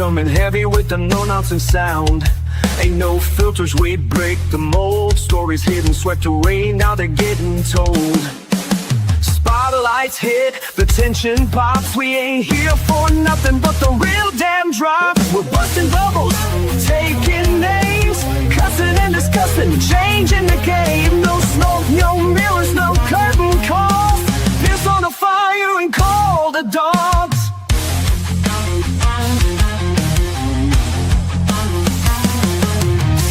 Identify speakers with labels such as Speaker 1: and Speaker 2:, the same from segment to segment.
Speaker 1: coming heavy with the no-nonsense sound. Ain't no filters, we break the mold. Stories hidden, swept away, now they're getting told. Spotlights hit, the tension pops. We ain't here for nothing but the real damn drop. We're busting bubbles, taking names, cussing and discussing, changing the game. No smoke, no mirrors, no curtain calls. Piss on the fire and call the dogs.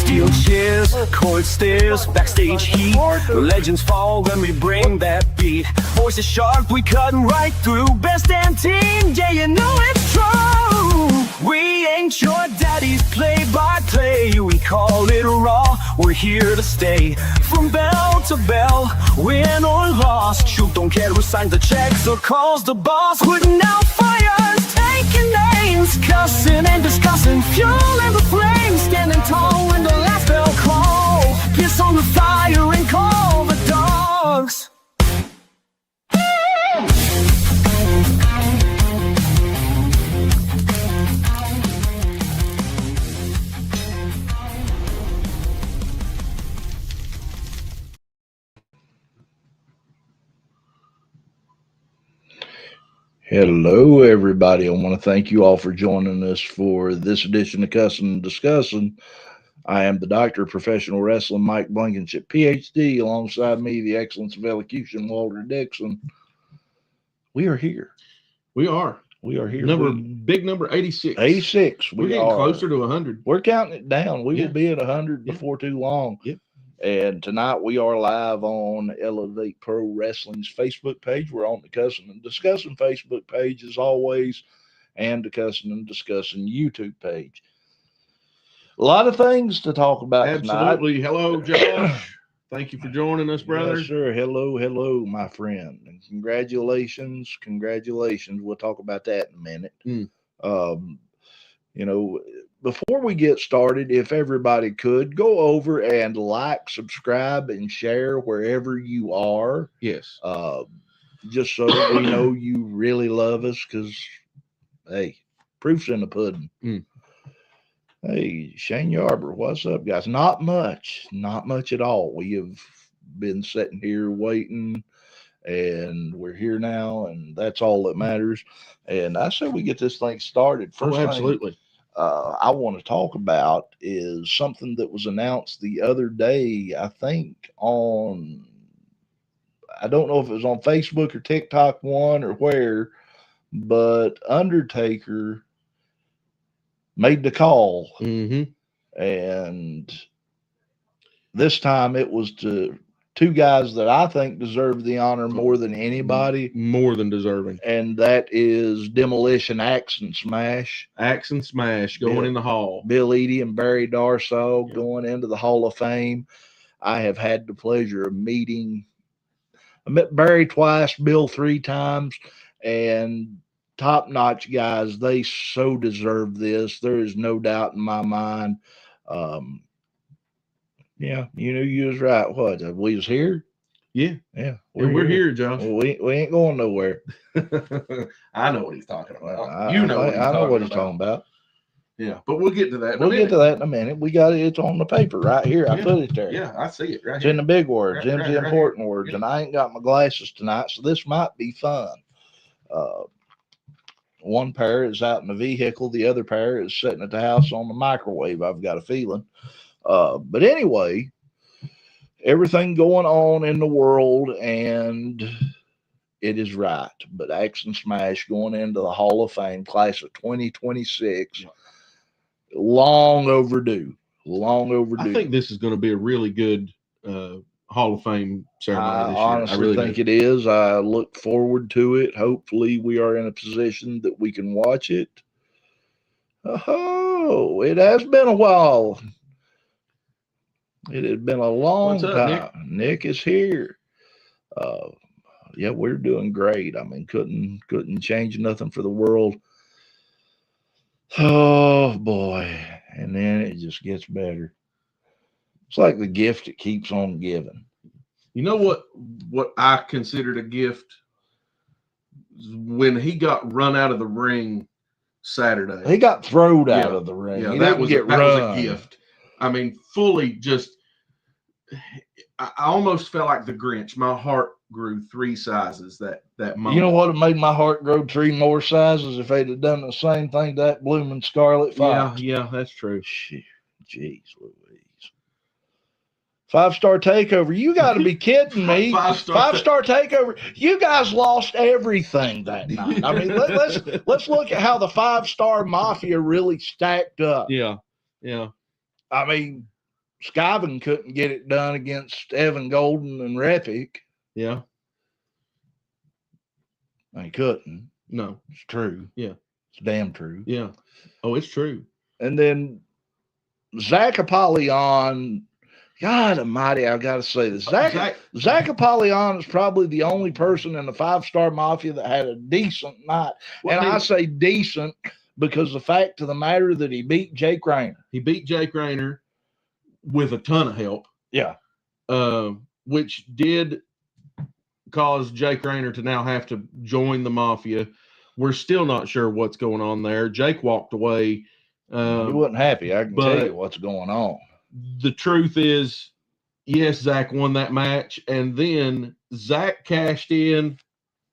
Speaker 1: Steel chairs, cold stairs, backstage heat. Legends fall when we bring that beat. Voices sharp, we cutting right through. Best damn team, yeah, you know it's true. We ain't your daddy's play-by-play. We call it raw, we're here to stay. From bell to bell, win or lost. Shoot, don't care who signs the checks or calls the boss. Putting out fires, taking names, cussing and discussing, fueling the flames. Standing tall when the last bell call. Piss on the fire and call the dogs.
Speaker 2: Hello, everybody. I want to thank you all for joining us for this edition of Cussin Discussin. I am the Doctor of Professional Wrestling, Mike Blankenship, PhD. Alongside me, the Excellence of Elocution, Walter Dixon. We are here.
Speaker 3: We are
Speaker 2: here.
Speaker 3: Big number 86.
Speaker 2: 86.
Speaker 3: We're getting closer to 100.
Speaker 2: We're counting it down. We will be at 100 before too long.
Speaker 3: Yep.
Speaker 2: And tonight we are live on Elevate Pro Wrestling's Facebook page. We're on the Cussin and Discussin Facebook page as always, and the Cussin and Discussin YouTube page. A lot of things to talk about
Speaker 3: Absolutely.
Speaker 2: tonight.
Speaker 3: Hello, Josh. Thank you for joining us, brother.
Speaker 2: Yes, sir. Hello, my friend. And congratulations. We'll talk about that in a minute. Before we get started, if everybody could go over and like, subscribe, and share wherever you are.
Speaker 3: Yes.
Speaker 2: Just so that we know you really love us, because, hey, proof's in the pudding. Hey, Shane Yarber, what's up, guys? Not much at all. We have been sitting here waiting, and we're here now, and that's all that matters. And I say we get this thing started. First
Speaker 3: absolutely.
Speaker 2: I want to talk about is something that was announced the other day, I think on, I don't know if it was on Facebook or TikTok one or where, but Undertaker made the call. And this time it was to two guys that I think deserve the honor more than anybody.
Speaker 3: More than deserving.
Speaker 2: And that is Demolition Axe and Smash.
Speaker 3: Axe and Smash going in the Hall.
Speaker 2: Bill Eadie and Barry Darsow going into the Hall of Fame. I have had the pleasure of meeting. I met Barry twice, Bill 3 times, and top-notch guys. They so deserve this. There is no doubt in my mind. Yeah, you knew you was right. What? We was here?
Speaker 3: Yeah.
Speaker 2: We're
Speaker 3: here, Josh.
Speaker 2: Well, we ain't going nowhere.
Speaker 3: I know what he's talking about.
Speaker 2: I know what he's talking about.
Speaker 3: Yeah, but we'll get to that.
Speaker 2: We'll get to that in a minute. We got it. It's on the paper right here. I put it there.
Speaker 3: Yeah, I see it right
Speaker 2: it's
Speaker 3: here.
Speaker 2: In the big words.
Speaker 3: Right,
Speaker 2: in the important words.
Speaker 3: Yeah.
Speaker 2: And I ain't got my glasses tonight, so this might be fun. One pair is out in the vehicle. The other pair is sitting at the house on the microwave, I've got a feeling. But anyway, everything going on in the world, and it is right. But Axe and Smash going into the Hall of Fame class of 2026, long overdue. I
Speaker 3: think this is going to be a really good Hall of Fame ceremony this year.
Speaker 2: I honestly think it is. I look forward to it. Hopefully we are in a position that we can watch it. Oh, it has been a while. It has been a long time. Nick is here. Yeah, we're doing great. I mean, couldn't change nothing for the world. Oh boy. And then it just gets better. It's like the gift that keeps on giving.
Speaker 3: You know what I considered a gift? When he got run out of the ring Saturday.
Speaker 2: He got thrown
Speaker 3: Yeah.
Speaker 2: out of the ring.
Speaker 3: Yeah,
Speaker 2: He
Speaker 3: that
Speaker 2: didn't
Speaker 3: was
Speaker 2: get
Speaker 3: that
Speaker 2: run.
Speaker 3: was a gift. I mean, fully just. I almost felt like the Grinch. My heart grew 3 sizes that moment.
Speaker 2: You know what? It made my heart grow 3 more sizes if they'd have done the same thing to that blooming Scarlet Fox.
Speaker 3: Yeah, that's true.
Speaker 2: Jeez Louise. 5-star takeover. You got to be kidding me. 5-star takeover. You guys lost everything that night. I mean, let's look at how the 5-star Mafia really stacked up.
Speaker 3: Yeah.
Speaker 2: I mean, Skyven couldn't get it done against Evan Golden and Repic.
Speaker 3: Yeah.
Speaker 2: He couldn't.
Speaker 3: No.
Speaker 2: It's true.
Speaker 3: Yeah.
Speaker 2: It's damn true.
Speaker 3: Yeah. Oh, it's true.
Speaker 2: And then Zack Apollyon, God almighty, I've got to say this. Zack Apollyon is probably the only person in the 5-star Mafia that had a decent night.
Speaker 3: Well,
Speaker 2: I say decent because the fact of the matter that he beat Jake Rayner.
Speaker 3: He beat Jake Rayner with a ton of help.
Speaker 2: Yeah.
Speaker 3: Which did cause Jake Rayner to now have to join the Mafia. We're still not sure what's going on there. Jake walked away.
Speaker 2: He wasn't happy. I can tell you what's going on.
Speaker 3: The truth is, yes, Zack won that match, and then Zack cashed in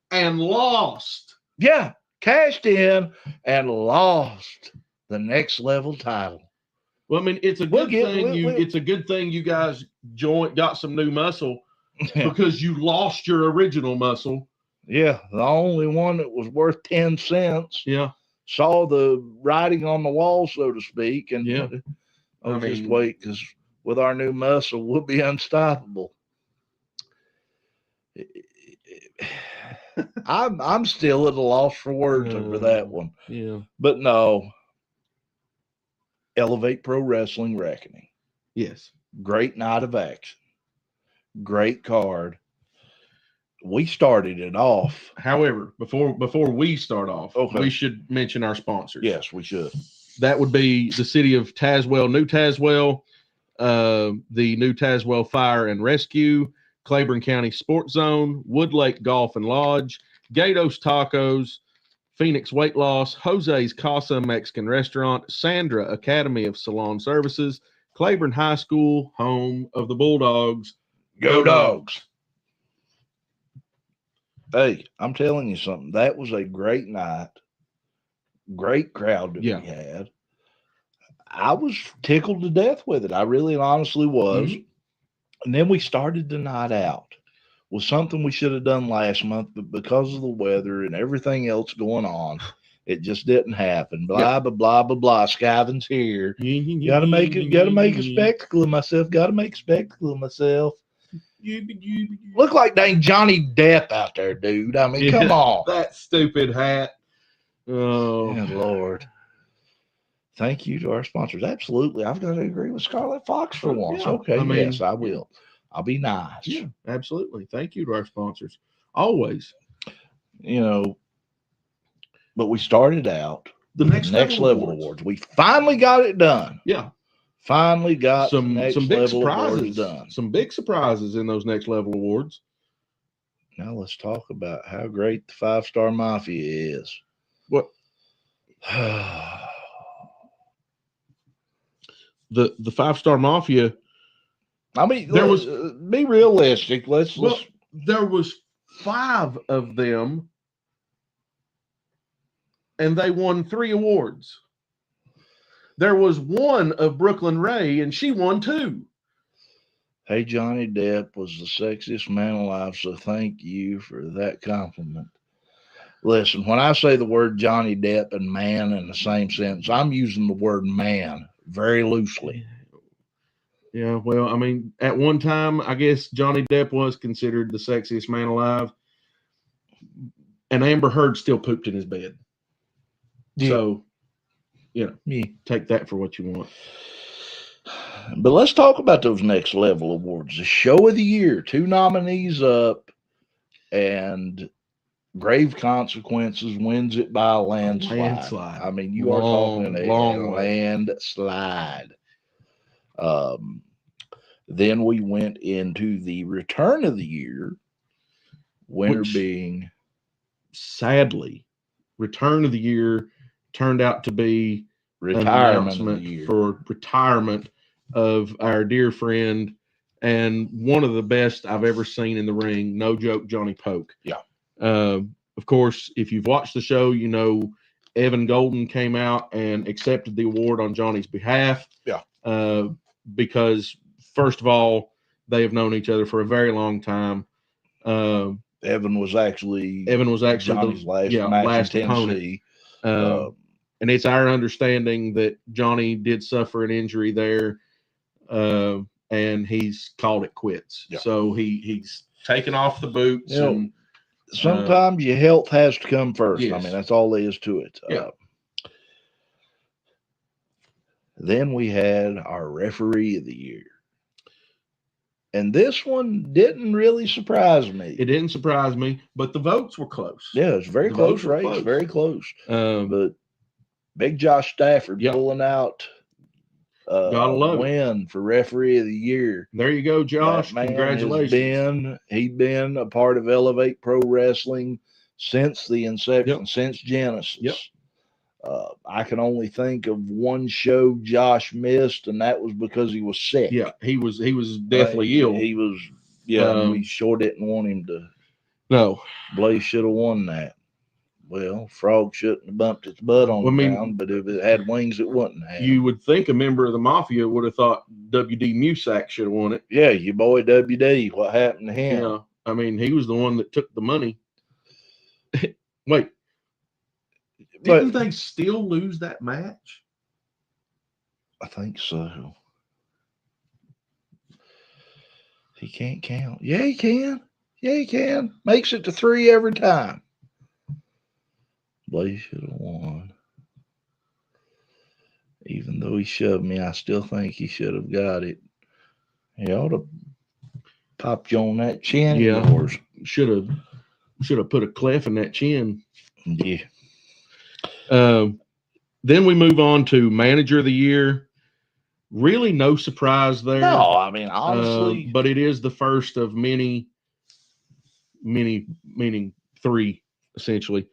Speaker 3: and lost.
Speaker 2: Yeah, cashed in and lost the next level title.
Speaker 3: Well, I mean, it's a good thing it's a good thing you guys got some new muscle because you lost your original muscle.
Speaker 2: Yeah, the only one that was worth 10 cents.
Speaker 3: Yeah.
Speaker 2: Saw the writing on the wall, so to speak, and
Speaker 3: yeah.
Speaker 2: Just wait, because with our new muscle, we'll be unstoppable. I'm still at a loss for words over that one.
Speaker 3: Yeah.
Speaker 2: But no. Elevate Pro Wrestling Reckoning.
Speaker 3: Yes.
Speaker 2: Great night of action. Great card. We started it off.
Speaker 3: However, before we start off, we should mention our sponsors.
Speaker 2: Yes, we should.
Speaker 3: That would be the city of Tazewell, New Tazewell, the New Tazewell Fire and Rescue, Claiborne County Sports Zone, Woodlake Golf and Lodge, Gatos Tacos, Phoenix Weight Loss, Jose's Casa Mexican Restaurant, Sandra Academy of Salon Services, Claiborne High School, home of the Bulldogs.
Speaker 2: Go Dogs. Hey, I'm telling you something. That was a great night. Great crowd that we had. I was tickled to death with it. I really and honestly was. Mm-hmm. And then we started the night out with something we should have done last month, but because of the weather and everything else going on, it just didn't happen. Blah, blah, blah, blah, blah. Skyven's here. Gotta make a spectacle of myself. Gotta make a spectacle of myself. Look like dang Johnny Depp out there, dude. I mean, come on.
Speaker 3: That stupid hat. Oh,
Speaker 2: good Lord. Thank you to our sponsors. Absolutely. I've got to agree with Scarlet Fox for once.
Speaker 3: Yeah.
Speaker 2: Okay. Yes, I will. I'll be nice.
Speaker 3: Yeah, absolutely. Thank you to our sponsors. Always.
Speaker 2: But we started out
Speaker 3: the next level
Speaker 2: awards. We finally got it done.
Speaker 3: Yeah.
Speaker 2: Finally got
Speaker 3: some big surprises
Speaker 2: done.
Speaker 3: Some big surprises in those next level awards.
Speaker 2: Now let's talk about how great the 5-star Mafia is.
Speaker 3: What? the 5-star Mafia.
Speaker 2: I mean, there was be realistic.
Speaker 3: There was 5 of them, and they won 3 awards. There was 1 of Brooklyn Ray, and she won 2.
Speaker 2: Hey, Johnny Depp was the sexiest man alive, so thank you for that compliment. Listen, when I say the word Johnny Depp and man in the same sentence, I'm using the word man very loosely.
Speaker 3: Yeah, well, I mean, at one time, I guess Johnny Depp was considered the sexiest man alive, and Amber Heard still pooped in his bed. Yeah. So, take that for what you want.
Speaker 2: But let's talk about those next level awards. The show of the year, 2 nominees up, and Grave Consequences wins it by a landslide. I mean, you are talking a landslide. Then we went into the return of the year, winner being,
Speaker 3: sadly, return of the year turned out to be an
Speaker 2: Retirement of the
Speaker 3: announcement
Speaker 2: year.
Speaker 3: for retirement of our dear friend and one of the best I've ever seen in the ring. No joke, Johnny Poke.
Speaker 2: Yeah.
Speaker 3: Of course, if you've watched the show, you know Evan Golden came out and accepted the award on Johnny's behalf.
Speaker 2: Yeah.
Speaker 3: Because first of all, they have known each other for a very long time.
Speaker 2: Evan was actually
Speaker 3: Johnny's
Speaker 2: Johnny's last in
Speaker 3: opponent.
Speaker 2: Tennessee.
Speaker 3: And it's our understanding that Johnny did suffer an injury there, and he's called it quits.
Speaker 2: Yeah.
Speaker 3: So he's taken off the boots.
Speaker 2: You know,
Speaker 3: and
Speaker 2: sometimes your health has to come first. I
Speaker 3: Yes.
Speaker 2: mean, that's all there is to it.
Speaker 3: Yeah.
Speaker 2: Then we had our referee of the year. And this one didn't really surprise me.
Speaker 3: It didn't surprise me, but the votes were close.
Speaker 2: Yeah, it's very
Speaker 3: The
Speaker 2: close
Speaker 3: votes were
Speaker 2: race,
Speaker 3: close.
Speaker 2: very close.
Speaker 3: But
Speaker 2: But Big Josh Stafford
Speaker 3: Yep.
Speaker 2: pulling out
Speaker 3: Gotta love it.
Speaker 2: win for referee of the year.
Speaker 3: There you go, Josh.
Speaker 2: That man
Speaker 3: Congratulations.
Speaker 2: he's been a part of Elevate Pro Wrestling since the inception,
Speaker 3: Yep.
Speaker 2: since Genesis.
Speaker 3: Yep.
Speaker 2: I can only think of one show Josh missed, and that was because he was sick.
Speaker 3: Yeah, he was deathly ill.
Speaker 2: He was, and we sure didn't want him to.
Speaker 3: No.
Speaker 2: Blaze should have won that. Well, Frog shouldn't have bumped its butt on the ground, but if it had wings, it wouldn't have.
Speaker 3: You would think a member of the Mafia would have thought WD Musack should have won it.
Speaker 2: Yeah, your boy WD, what happened to him?
Speaker 3: Yeah, I mean, he was the one that took the money. Wait, didn't they still lose that match?
Speaker 2: I think so. He can't count. Yeah, he can. Yeah, he can. Makes it to 3 every time. Blaze should have won. Even though he shoved me, I still think he should have got it. He ought to popped you on that chin.
Speaker 3: Yeah.
Speaker 2: Of course.
Speaker 3: Should have put a clef in that chin.
Speaker 2: Yeah.
Speaker 3: Then we move on to Manager of the Year. Really no surprise there.
Speaker 2: No, I mean, honestly.
Speaker 3: But it is the first of many, meaning 3, essentially.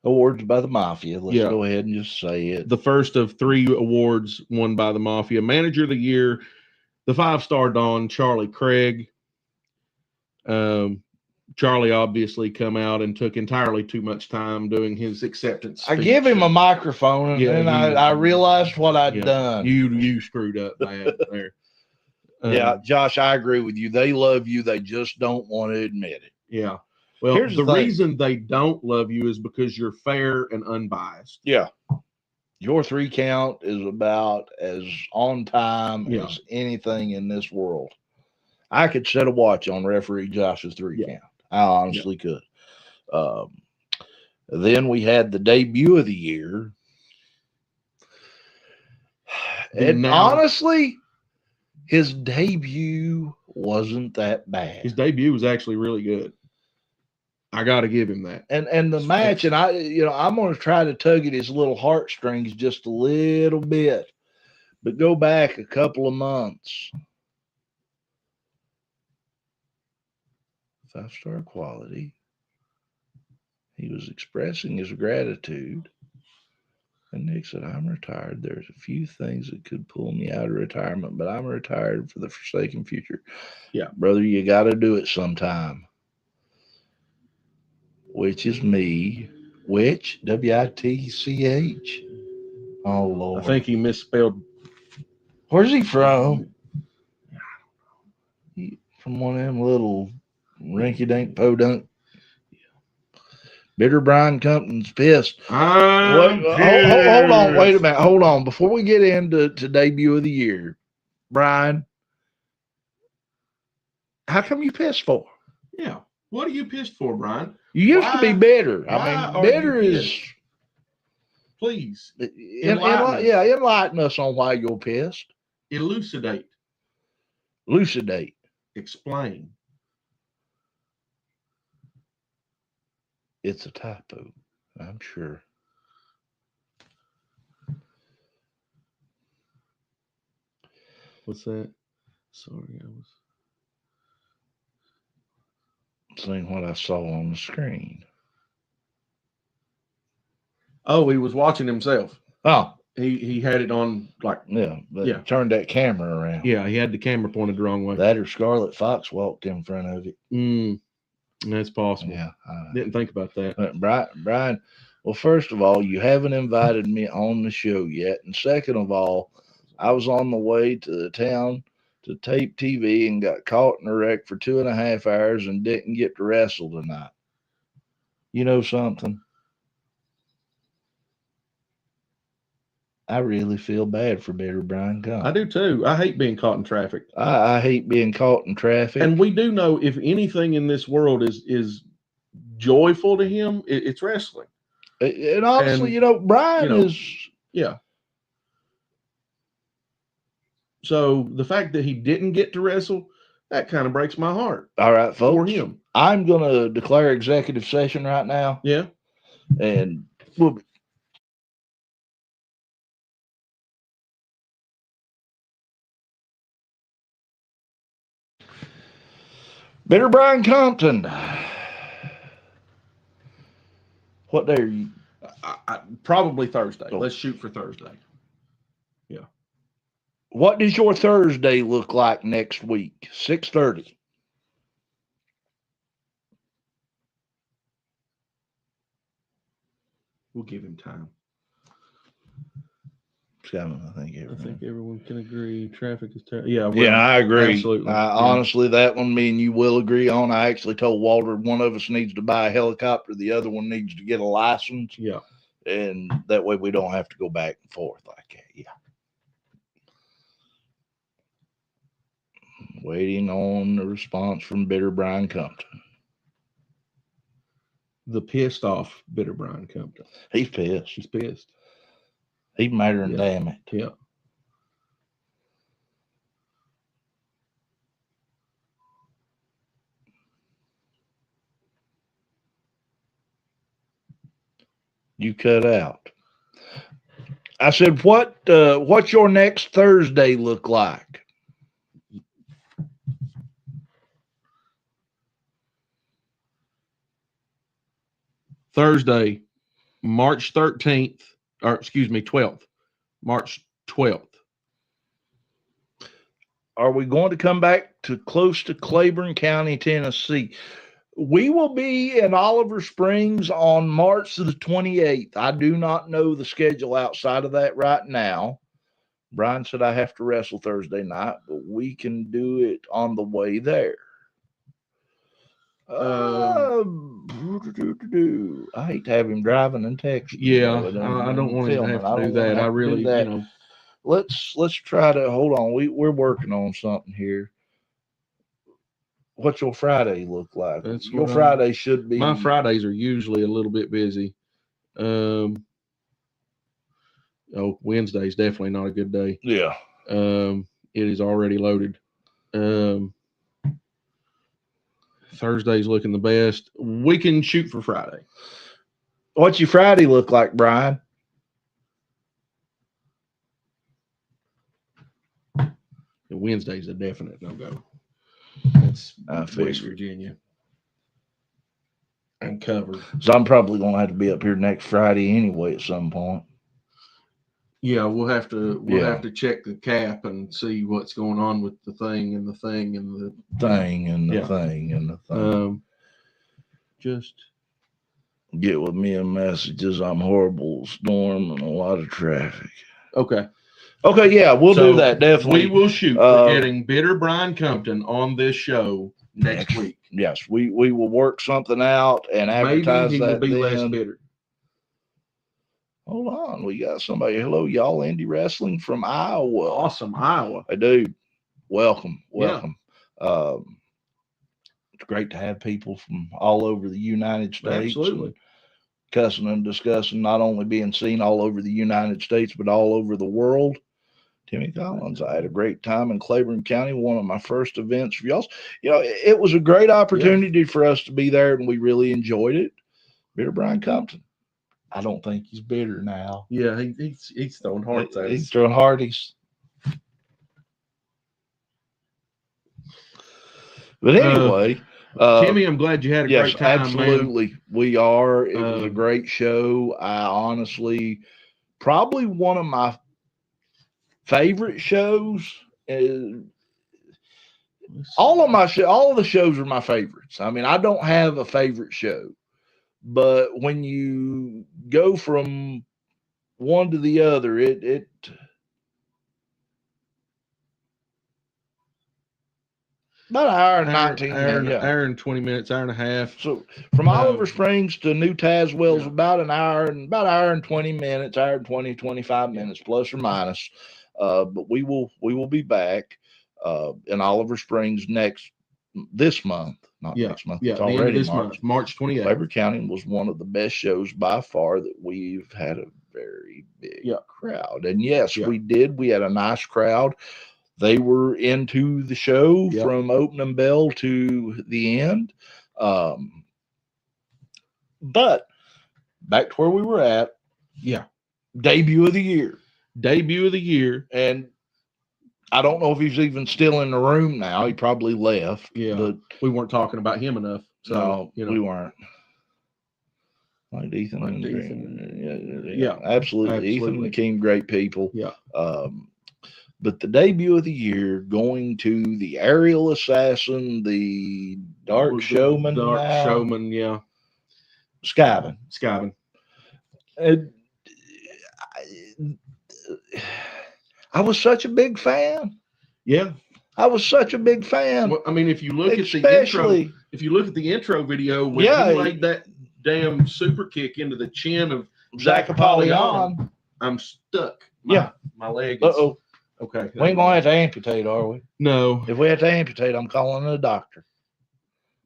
Speaker 2: Awards by the Mafia. Let's
Speaker 3: Yeah.
Speaker 2: go ahead and just say it.
Speaker 3: The first of 3 awards won by the Mafia. Manager of the Year, the 5-star Don, Charlie Craig. Charlie obviously come out and took entirely too much time doing his acceptance
Speaker 2: I
Speaker 3: speech.
Speaker 2: give him a microphone, and then I realized what I'd done.
Speaker 3: You screwed up bad there.
Speaker 2: Yeah, Josh, I agree with you. They love you. They just don't want to admit it.
Speaker 3: Yeah. Well,
Speaker 2: Here's
Speaker 3: the
Speaker 2: the thing.
Speaker 3: reason they don't love you is because you're fair and unbiased.
Speaker 2: Yeah. Your 3 count is about as on time
Speaker 3: Yeah.
Speaker 2: as anything in this world. I could set a watch on referee Josh's 3 count. I honestly could. Then we had the debut of the year. And honestly, his debut wasn't that bad.
Speaker 3: His debut was actually really good. I got to give him that.
Speaker 2: And the match, and I'm going to try to tug at his little heartstrings just a little bit, but go back a couple of months. 5-star quality. He was expressing his gratitude. And Nick said, I'm retired. There's a few things that could pull me out of retirement, but I'm retired for the forsaken future.
Speaker 3: Yeah.
Speaker 2: Brother, you got to do it sometime. Which is me. Which? W-I-T-C-H. Oh, Lord.
Speaker 3: I think he misspelled.
Speaker 2: Where's he from? From one of them little rinky-dink, podunk. Bitter Brian Compton's pissed. Hold on. Wait a minute. Hold on. Before we get into debut of the year, Brian, how come you pissed for?
Speaker 3: Yeah. What are you pissed for, Brian?
Speaker 2: You used to be bitter. I mean, bitter is.
Speaker 3: Please.
Speaker 2: Enlighten us on why you're pissed.
Speaker 3: Elucidate. Explain.
Speaker 2: It's a typo, I'm sure.
Speaker 3: What's that? Sorry, I was
Speaker 2: seeing what I saw on the screen.
Speaker 3: Oh, he was watching himself.
Speaker 2: Oh,
Speaker 3: He had it on like
Speaker 2: but turned that camera around.
Speaker 3: Yeah, he had the camera pointed the wrong way.
Speaker 2: That or Scarlet Fox walked in front of it.
Speaker 3: That's possible.
Speaker 2: Yeah,
Speaker 3: Didn't think about that.
Speaker 2: Brian, well, first of all, you haven't invited me on the show yet, and second of all, I was on the way to the town to tape TV and got caught in a wreck for 2.5 hours and didn't get to wrestle tonight. You know something? I really feel bad for Bitter Brian Compton.
Speaker 3: I do too. I hate being caught in traffic.
Speaker 2: I hate being caught in traffic.
Speaker 3: And we do know if anything in this world is joyful to him, it's wrestling.
Speaker 2: And honestly, Brian is.
Speaker 3: Yeah. So the fact that he didn't get to wrestle, that kind of breaks my heart.
Speaker 2: All right, folks.
Speaker 3: For him.
Speaker 2: I'm going to declare executive session right now.
Speaker 3: Yeah.
Speaker 2: And we'll be. Bitter Brian Compton. What day are you?
Speaker 3: Probably Thursday. Let's shoot for Thursday. Yeah.
Speaker 2: What does your Thursday look like next week? 6:30.
Speaker 3: We'll give him time.
Speaker 2: I think
Speaker 3: everyone can agree. Traffic is terrible. Yeah.
Speaker 2: Yeah, I agree.
Speaker 3: Absolutely.
Speaker 2: Honestly, that one me and you will agree on. I actually told Walter one of us needs to buy a helicopter, the other one needs to get a license.
Speaker 3: Yeah.
Speaker 2: And that way we don't have to go back and forth like that. Yeah. Waiting on the response from Bitter Brian Compton.
Speaker 3: The pissed off Bitter Brian Compton.
Speaker 2: He's pissed.
Speaker 3: He's pissed.
Speaker 2: He's madder than damn it.
Speaker 3: Yeah.
Speaker 2: You cut out. I said, what's your next Thursday look like?
Speaker 3: Thursday, March 13th, or excuse me, 12th. March 12th.
Speaker 2: Are we going to come back to close to Claiborne County, Tennessee? We will be in Oliver Springs on March the 28th. I do not know the schedule outside of that right now. Brian said I have to wrestle Thursday night, but we can do it on the way there. I hate to have him driving and texting.
Speaker 3: Yeah, I don't want him to have to do that. I really,
Speaker 2: Let's try to hold on. We're working on something here. What's your Friday look like? Your Friday should be.
Speaker 3: My Fridays are usually a little bit busy. Wednesday's definitely not a good day.
Speaker 2: Yeah.
Speaker 3: It is already loaded. Thursday's looking the best. We can shoot for Friday.
Speaker 2: What's your Friday look like, Brian?
Speaker 3: Wednesday's a definite no-go. That's West Virginia. I'm covered.
Speaker 2: So I'm probably going to have to be up here next Friday anyway at some point.
Speaker 3: Yeah, we'll have to have to check the cap and see what's going on with the thing and the thing and the
Speaker 2: thing and the thing and the thing.
Speaker 3: Just
Speaker 2: get with me in messages. I'm horrible, storm and a lot of traffic.
Speaker 3: Okay,
Speaker 2: yeah, we'll do that definitely.
Speaker 3: We will shoot for getting Bitter Brian Compton on this show next week.
Speaker 2: Yes, we will work something out and advertise.
Speaker 3: Maybe he will be less bitter.
Speaker 2: Hold on, we got somebody. Hello, y'all. Indie Wrestling from Iowa.
Speaker 3: Awesome, Iowa.
Speaker 2: Hey, dude, welcome. Yeah. It's great to have people from all over the United States.
Speaker 3: Absolutely.
Speaker 2: Cussin and Discussin, not only being seen all over the United States, but all over the world. Timmy Collins, I had a great time in Claiborne County, one of my first events for y'all. It was a great opportunity for us to be there, and we really enjoyed it. Bitter Brian Compton. I don't think he's bitter now.
Speaker 3: Yeah, he's throwing hearts at us.
Speaker 2: He's throwing hearties. But anyway,
Speaker 3: Timmy, I'm glad you had a
Speaker 2: Yes,
Speaker 3: great time,
Speaker 2: absolutely.
Speaker 3: man.
Speaker 2: We are. It was a great show. I honestly, probably one of my favorite shows. All of the shows are my favorites. I mean, I don't have a favorite show, but when you go from one to the other, it about an hour and 19 minutes. Yeah.
Speaker 3: Hour and 20 minutes, hour and a half.
Speaker 2: So from Oliver Springs to New Tazewell's about an hour and 20 minutes, hour and 20, 25 minutes, plus or minus. But we will be back in Oliver Springs this month, not next month.
Speaker 3: Yeah,
Speaker 2: it's already
Speaker 3: March 28th.
Speaker 2: Faber County was one of the best shows by far that we've had a very big crowd. And yes, we did. We had a nice crowd. They were into the show from opening bell to the end. But back to where we were at.
Speaker 3: Yeah.
Speaker 2: Debut of the year.
Speaker 3: And
Speaker 2: I don't know if he's even still in the room now. He probably left.
Speaker 3: Yeah.
Speaker 2: But
Speaker 3: we weren't talking about him enough. So,
Speaker 2: no, we weren't. Like Ethan. Yeah, absolutely. Ethan and Akeem, great people.
Speaker 3: Yeah.
Speaker 2: But the debut of the year, going to the Aerial Assassin, the Dark Showman.
Speaker 3: Yeah.
Speaker 2: Skiving. I was such a big fan.
Speaker 3: Yeah.
Speaker 2: I was such a big fan.
Speaker 3: Well, I mean, if you look at the intro video, when he laid that damn super kick into the chin of
Speaker 2: Zack Apollyon,
Speaker 3: I'm stuck. My leg
Speaker 2: is...
Speaker 3: Okay.
Speaker 2: We ain't going to have to amputate, are we?
Speaker 3: No.
Speaker 2: If we have to amputate, I'm calling a doctor.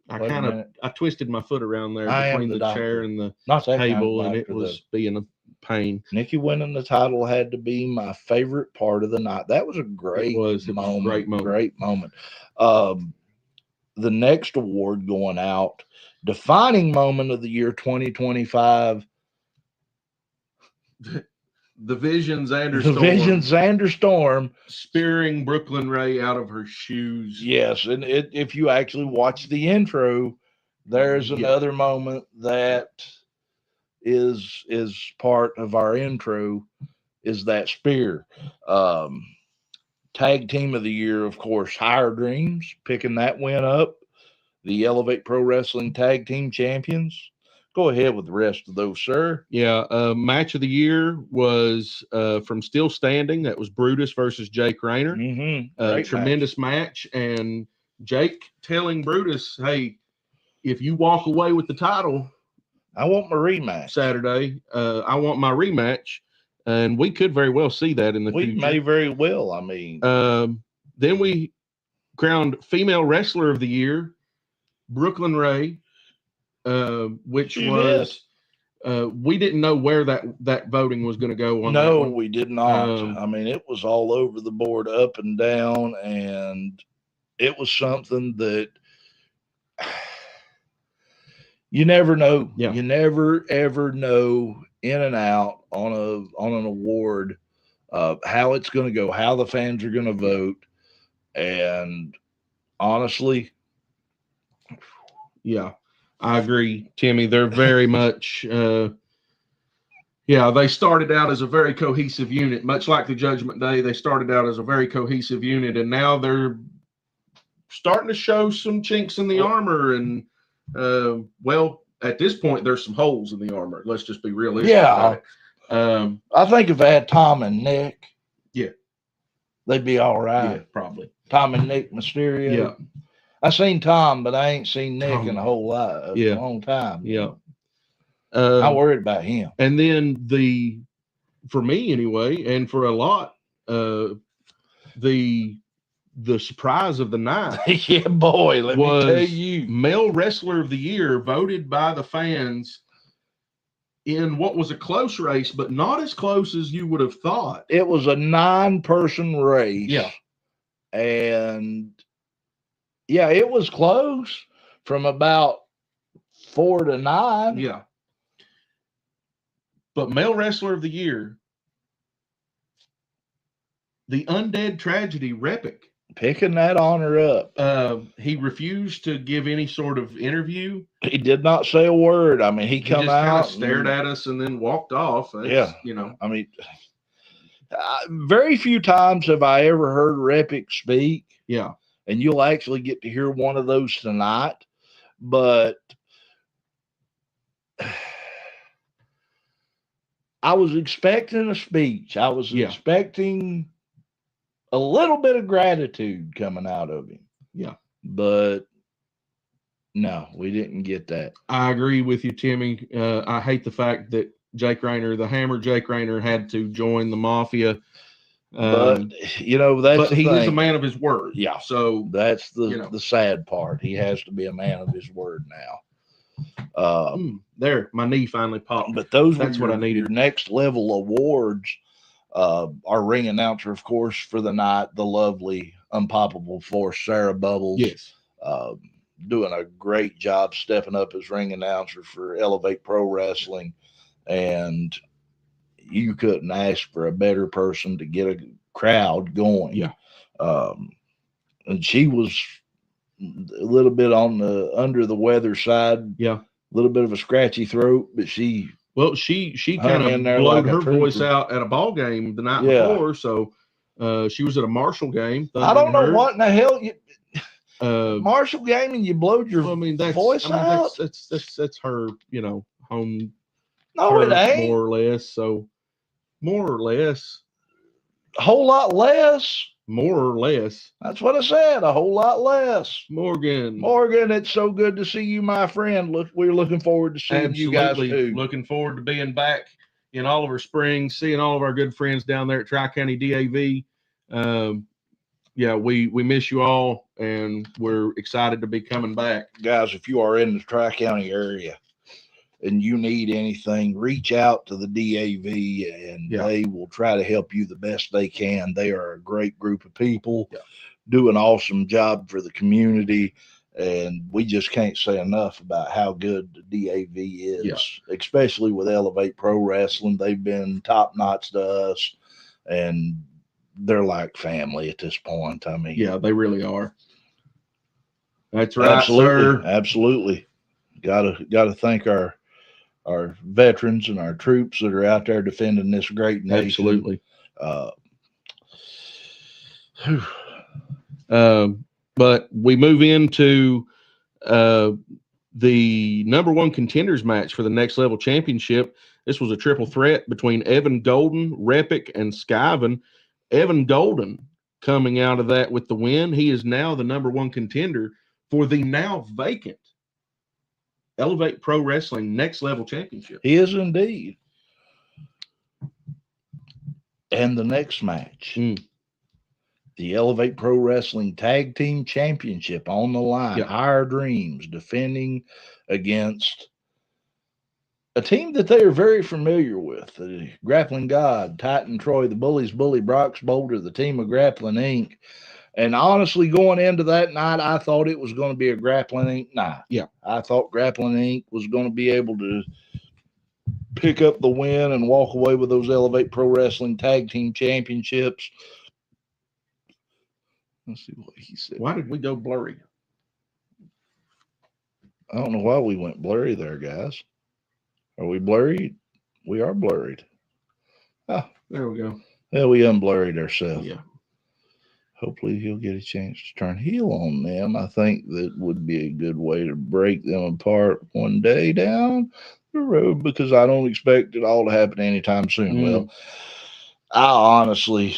Speaker 3: I twisted my foot around there between the chair and the table, and it was being a pain.
Speaker 2: Nikki winning the title had to be my favorite part of the night. That was a great moment. Great moment. The next award going out, defining moment of the year 2025.
Speaker 3: The Vision
Speaker 2: Zander Storm
Speaker 3: spearing Brooklyn Ray out of her shoes.
Speaker 2: Yes, and if you actually watch the intro, there's another moment that is part of our intro, is that spear. Tag team of the year, of course, Higher Dreams, picking that win up. The Elevate Pro Wrestling Tag Team Champions. Go ahead with the rest of those, sir.
Speaker 3: Yeah, match of the year was from Still Standing. That was Brutus versus Jake Rayner. Tremendous match. And Jake telling Brutus, hey, if you walk away with the title,
Speaker 2: I want my rematch.
Speaker 3: Saturday, I want my rematch. And we could very well see that in the future.
Speaker 2: We may very well. I mean.
Speaker 3: Then we crowned Female Wrestler of the Year, Brooklyn Ray. Which was we didn't know where that voting was going to go on.
Speaker 2: No, we did not. I mean, it was all over the board, up and down, and it was something that you never know.
Speaker 3: Yeah.
Speaker 2: You never ever know in and out on an award how it's going to go, how the fans are going to vote, and honestly,
Speaker 3: yeah. I agree, Timmy. They're very much, they started out as a very cohesive unit, much like the Judgment Day. They started out as a very cohesive unit, and now they're starting to show some chinks in the armor. And, at this point, there's some holes in the armor. Let's just be realistic about it.
Speaker 2: I think if I had Tom and Nick, they'd be all right.
Speaker 3: Yeah, probably.
Speaker 2: Tom and Nick Mysterio.
Speaker 3: Yeah.
Speaker 2: I seen Tom, but I ain't seen Nick in a whole lot, a long time.
Speaker 3: Yeah.
Speaker 2: I worried about him.
Speaker 3: And then for me anyway, and for a lot, the surprise of the night.
Speaker 2: Yeah, boy, let me tell you.
Speaker 3: Male Wrestler of the Year, voted by the fans in what was a close race, but not as close as you would have thought.
Speaker 2: It was a 9-person race.
Speaker 3: Yeah.
Speaker 2: And yeah, it was close from about 4 to 9.
Speaker 3: Yeah. But Male Wrestler of the Year, the Undead Tragedy, Repic.
Speaker 2: Picking that honor up.
Speaker 3: He refused to give any sort of interview.
Speaker 2: He did not say a word. I mean, he come
Speaker 3: just kind
Speaker 2: out
Speaker 3: of stared at us and then walked off.
Speaker 2: Yeah.
Speaker 3: You know,
Speaker 2: I mean, very few times have I ever heard Repic speak.
Speaker 3: Yeah.
Speaker 2: And you'll actually get to hear one of those tonight. But I was expecting a speech. I was expecting a little bit of gratitude coming out of him.
Speaker 3: Yeah.
Speaker 2: But no, we didn't get that.
Speaker 3: I agree with you, Timmy. I hate the fact that Jake Rayner, the Hammer Jake Rayner, had to join the Mafia.
Speaker 2: But you know, that's
Speaker 3: but he is a man of his word.
Speaker 2: Yeah.
Speaker 3: So
Speaker 2: that's the sad part. He has to be a man of his word now.
Speaker 3: There, my knee finally popped.
Speaker 2: But that's
Speaker 3: what I needed.
Speaker 2: Your next level awards. Our ring announcer, of course, for the night, the lovely, unpoppable force, Sarah Bubbles.
Speaker 3: Yes.
Speaker 2: Doing a great job stepping up as ring announcer for Elevate Pro Wrestling. And you couldn't ask for a better person to get a crowd going.
Speaker 3: Yeah.
Speaker 2: And she was a little bit on the under the weather side.
Speaker 3: Yeah.
Speaker 2: A little bit of a scratchy throat, but she
Speaker 3: kind of blowed her voice out at a ball game the night before. So she was at a Marshall game.
Speaker 2: I don't know what in the hell Marshall game and you blowed your voice out.
Speaker 3: That's her, home.
Speaker 2: No, it ain't.
Speaker 3: More or less. So more or less.
Speaker 2: A whole lot less.
Speaker 3: More or less.
Speaker 2: That's what I said. A whole lot less.
Speaker 3: Morgan,
Speaker 2: it's so good to see you, my friend. We're looking forward to seeing you guys too.
Speaker 3: Looking forward to being back in Oliver Springs, seeing all of our good friends down there at Tri-County DAV. We miss you all, and we're excited to be coming back.
Speaker 2: Guys, if you are in the Tri-County area and you need anything, reach out to the DAV and they will try to help you the best they can. They are a great group of people, do an awesome job for the community. And we just can't say enough about how good the DAV is, especially with Elevate Pro Wrestling. They've been top notch to us, and they're like family at this point. I mean,
Speaker 3: yeah, they really are. That's right,
Speaker 2: absolutely,
Speaker 3: sir.
Speaker 2: Absolutely. Gotta thank our veterans and our troops that are out there defending this great nation.
Speaker 3: Absolutely. But we move into the number one contenders match for the next level championship. This was a triple threat between Evan Golden, Repic, and Skyven. Evan Golden coming out of that with the win. He is now the number one contender for the now vacant Elevate Pro Wrestling Next Level Championship.
Speaker 2: He is indeed. And the next match, the Elevate Pro Wrestling Tag Team Championship on the line. Our Dreams defending against a team that they are very familiar with. The Grappling God, Titan Troy, the Bullies, Bully, Brox Boulder, the team of Grappling Inc. And honestly, going into that night, I thought it was going to be a Grappling Inc. night.
Speaker 3: Yeah.
Speaker 2: I thought Grappling Inc. was going to be able to pick up the win and walk away with those Elevate Pro Wrestling Tag Team Championships. Let's see what he said.
Speaker 3: Why did we go blurry?
Speaker 2: I don't know why we went blurry there, guys. Are we blurry? We are blurred.
Speaker 3: Oh, there we go.
Speaker 2: Yeah, we unblurred ourselves.
Speaker 3: Yeah.
Speaker 2: Hopefully he'll get a chance to turn heel on them. I think that would be a good way to break them apart one day down the road, because I don't expect it all to happen anytime soon. Well, I honestly,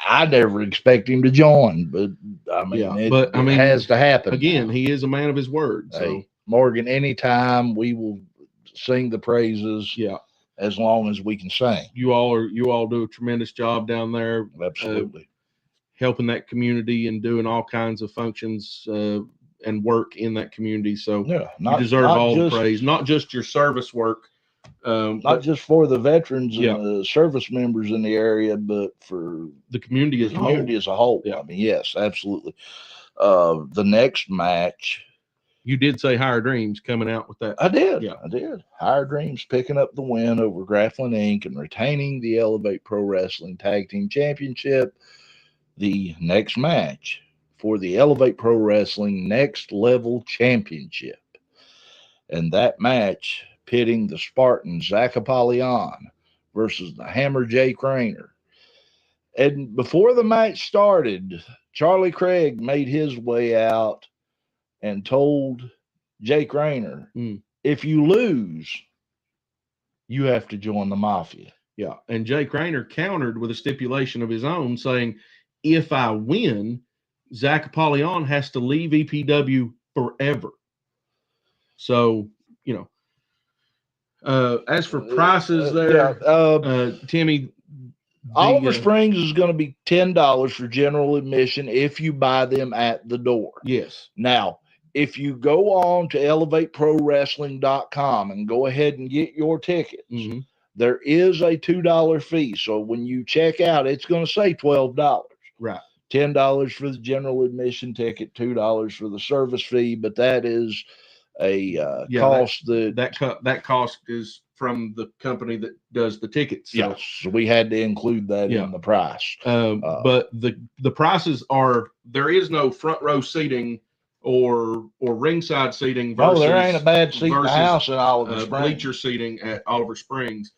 Speaker 2: I never expect him to join, but I mean, it has to happen.
Speaker 3: Again, he is a man of his word. So
Speaker 2: hey, Morgan, anytime we will sing the praises.
Speaker 3: Yeah.
Speaker 2: As long as we can sing.
Speaker 3: You all do a tremendous job down there.
Speaker 2: Absolutely.
Speaker 3: Helping that community and doing all kinds of functions and work in that community. So you deserve all the praise, not just your service work.
Speaker 2: Not just for the veterans and the service members in the area, but for
Speaker 3: the community as
Speaker 2: a whole.
Speaker 3: Yeah.
Speaker 2: I mean, yes, absolutely. The next match.
Speaker 3: You did say Higher Dreams coming out with that.
Speaker 2: I did.
Speaker 3: Yeah.
Speaker 2: I did. Higher Dreams picking up the win over Grappling Inc. and retaining the Elevate Pro Wrestling Tag Team Championship. the next match for the Elevate Pro Wrestling Next Level Championship. And that match pitting the Spartan Zack Apollyon versus the Hammer Jake Rayner. And before the match started, Charlie Craig made his way out and told Jake Rayner, if you lose, you have to join the Mafia.
Speaker 3: Yeah. And Jake Rayner countered with a stipulation of his own saying, if I win, Zack Apollyon has to leave EPW forever. So, you know, as for prices there, Timmy,
Speaker 2: Oliver Springs is going to be $10 for general admission if you buy them at the door.
Speaker 3: Yes.
Speaker 2: Now, if you go on to elevateprowrestling.com and go ahead and get your tickets, there is a $2 fee. So when you check out, it's going to say $12.
Speaker 3: Right.
Speaker 2: $10 for the general admission ticket, $2 for the service fee, but that is a cost
Speaker 3: that cost is from the company that does the tickets. So,
Speaker 2: yes, so we had to include that in the price.
Speaker 3: But the prices are, there is no front row seating or ringside seating versus,
Speaker 2: there ain't a bad seat in the house in Oliver Springs.
Speaker 3: Bleacher seating at Oliver Springs.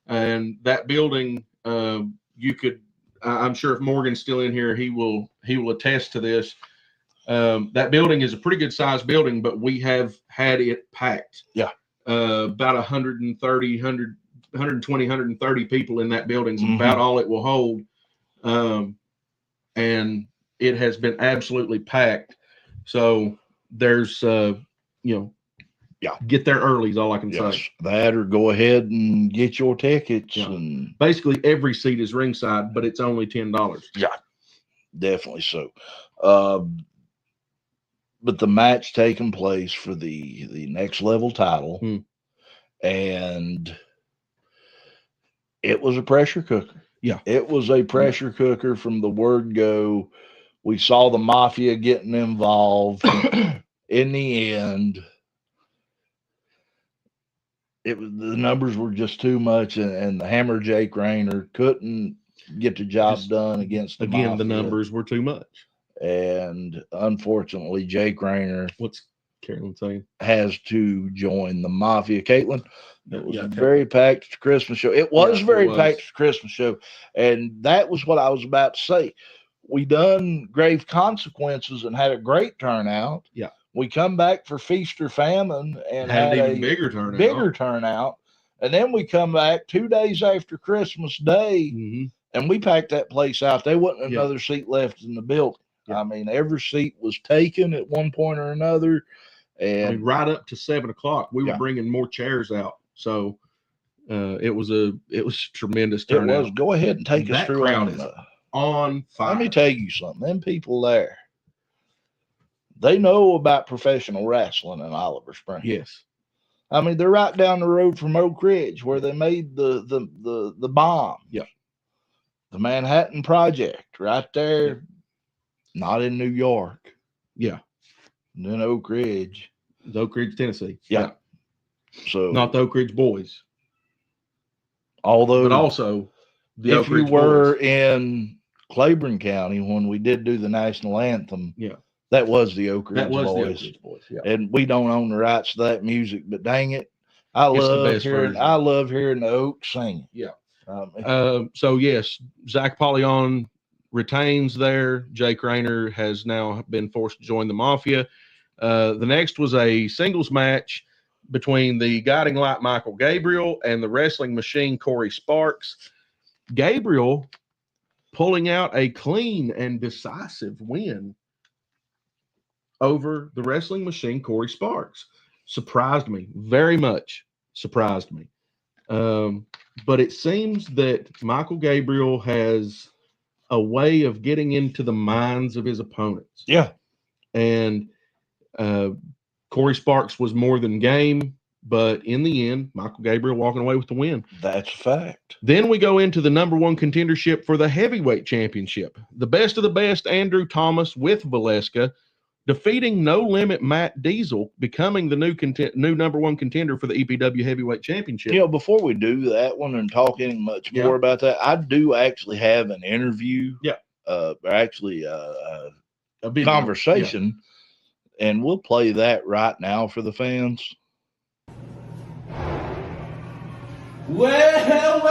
Speaker 3: And that building, you could, I'm sure if Morgan's still in here, he will attest to this. That building is a pretty good sized building, but we have had it packed.
Speaker 2: Yeah.
Speaker 3: About 120, 130 people in that building is about all it will hold. And it has been absolutely packed. So there's, get there early is all I can say.
Speaker 2: That or go ahead and get your tickets.
Speaker 3: Yeah.
Speaker 2: And
Speaker 3: basically every seat is ringside, but it's only $10.
Speaker 2: Yeah, definitely so. But the match taking place for the next level title, and it was a pressure cooker.
Speaker 3: Yeah,
Speaker 2: it was a pressure cooker from the word go. We saw the Mafia getting involved. In the end, the numbers were just too much, and the Hammer Jake Rayner couldn't get the job done against the Mafia.
Speaker 3: The numbers were too much.
Speaker 2: And unfortunately, Jake Rayner,
Speaker 3: what's Carolyn saying,
Speaker 2: has to join the Mafia. Caitlin, it was a very packed Christmas show. It was very packed Christmas show. And that was what I was about to say. We done Grave Consequences and had a great turnout.
Speaker 3: Yeah.
Speaker 2: We come back for Feast or Famine and had
Speaker 3: an even
Speaker 2: a
Speaker 3: bigger turnout.
Speaker 2: And then we come back 2 days after Christmas Day, and we packed that place out. There wasn't another seat left in the building. Yeah. I mean, every seat was taken at one point or another. And
Speaker 3: right up to 7 o'clock, we were bringing more chairs out. So it was tremendous turnout.
Speaker 2: It was. Go ahead and take us through
Speaker 3: on fire.
Speaker 2: Let me tell you something. Them people there, they know about professional wrestling in Oliver Springs.
Speaker 3: Yes.
Speaker 2: I mean, they're right down the road from Oak Ridge where they made the bomb.
Speaker 3: Yeah.
Speaker 2: The Manhattan Project right there. Yeah. Not in New York.
Speaker 3: Yeah.
Speaker 2: In Oak Ridge.
Speaker 3: Oak Ridge, Tennessee.
Speaker 2: Yeah. So
Speaker 3: not the Oak Ridge Boys.
Speaker 2: But
Speaker 3: also the
Speaker 2: if
Speaker 3: Oak Ridge
Speaker 2: you were
Speaker 3: Boys.
Speaker 2: In Claiborne County when we did do the national anthem.
Speaker 3: Yeah.
Speaker 2: That was the Oak Ridge Boys.
Speaker 3: The Oak Ridge Boys. Yeah.
Speaker 2: And we don't own the rights to that music, but dang it. I love hearing the Oaks sing.
Speaker 3: Yeah. So yes, Zack Apollyon retains there. Jake Rayner has now been forced to join the Mafia. The next was a singles match between the Guiding Light Michael Gabriel and the Wrestling Machine Corey Sparks. Gabriel pulling out a clean and decisive win over the Wrestling Machine Corey Sparks. Surprised me, very much surprised me. But it seems that Michael Gabriel has a way of getting into the minds of his opponents.
Speaker 2: Yeah.
Speaker 3: And Corey Sparks was more than game, but in the end, Michael Gabriel walking away with the win.
Speaker 2: That's a fact.
Speaker 3: Then we go into the number one contendership for the heavyweight championship. The best of the best, Andrew Thomas with Valeska, defeating No Limit Matt Diesel, becoming the new number one contender for the EPW Heavyweight Championship.
Speaker 2: You know, before we do that one and talk any much more about that, I do actually have an interview actually
Speaker 3: A video.
Speaker 2: conversation, and we'll play that right now for the fans.
Speaker 4: Well,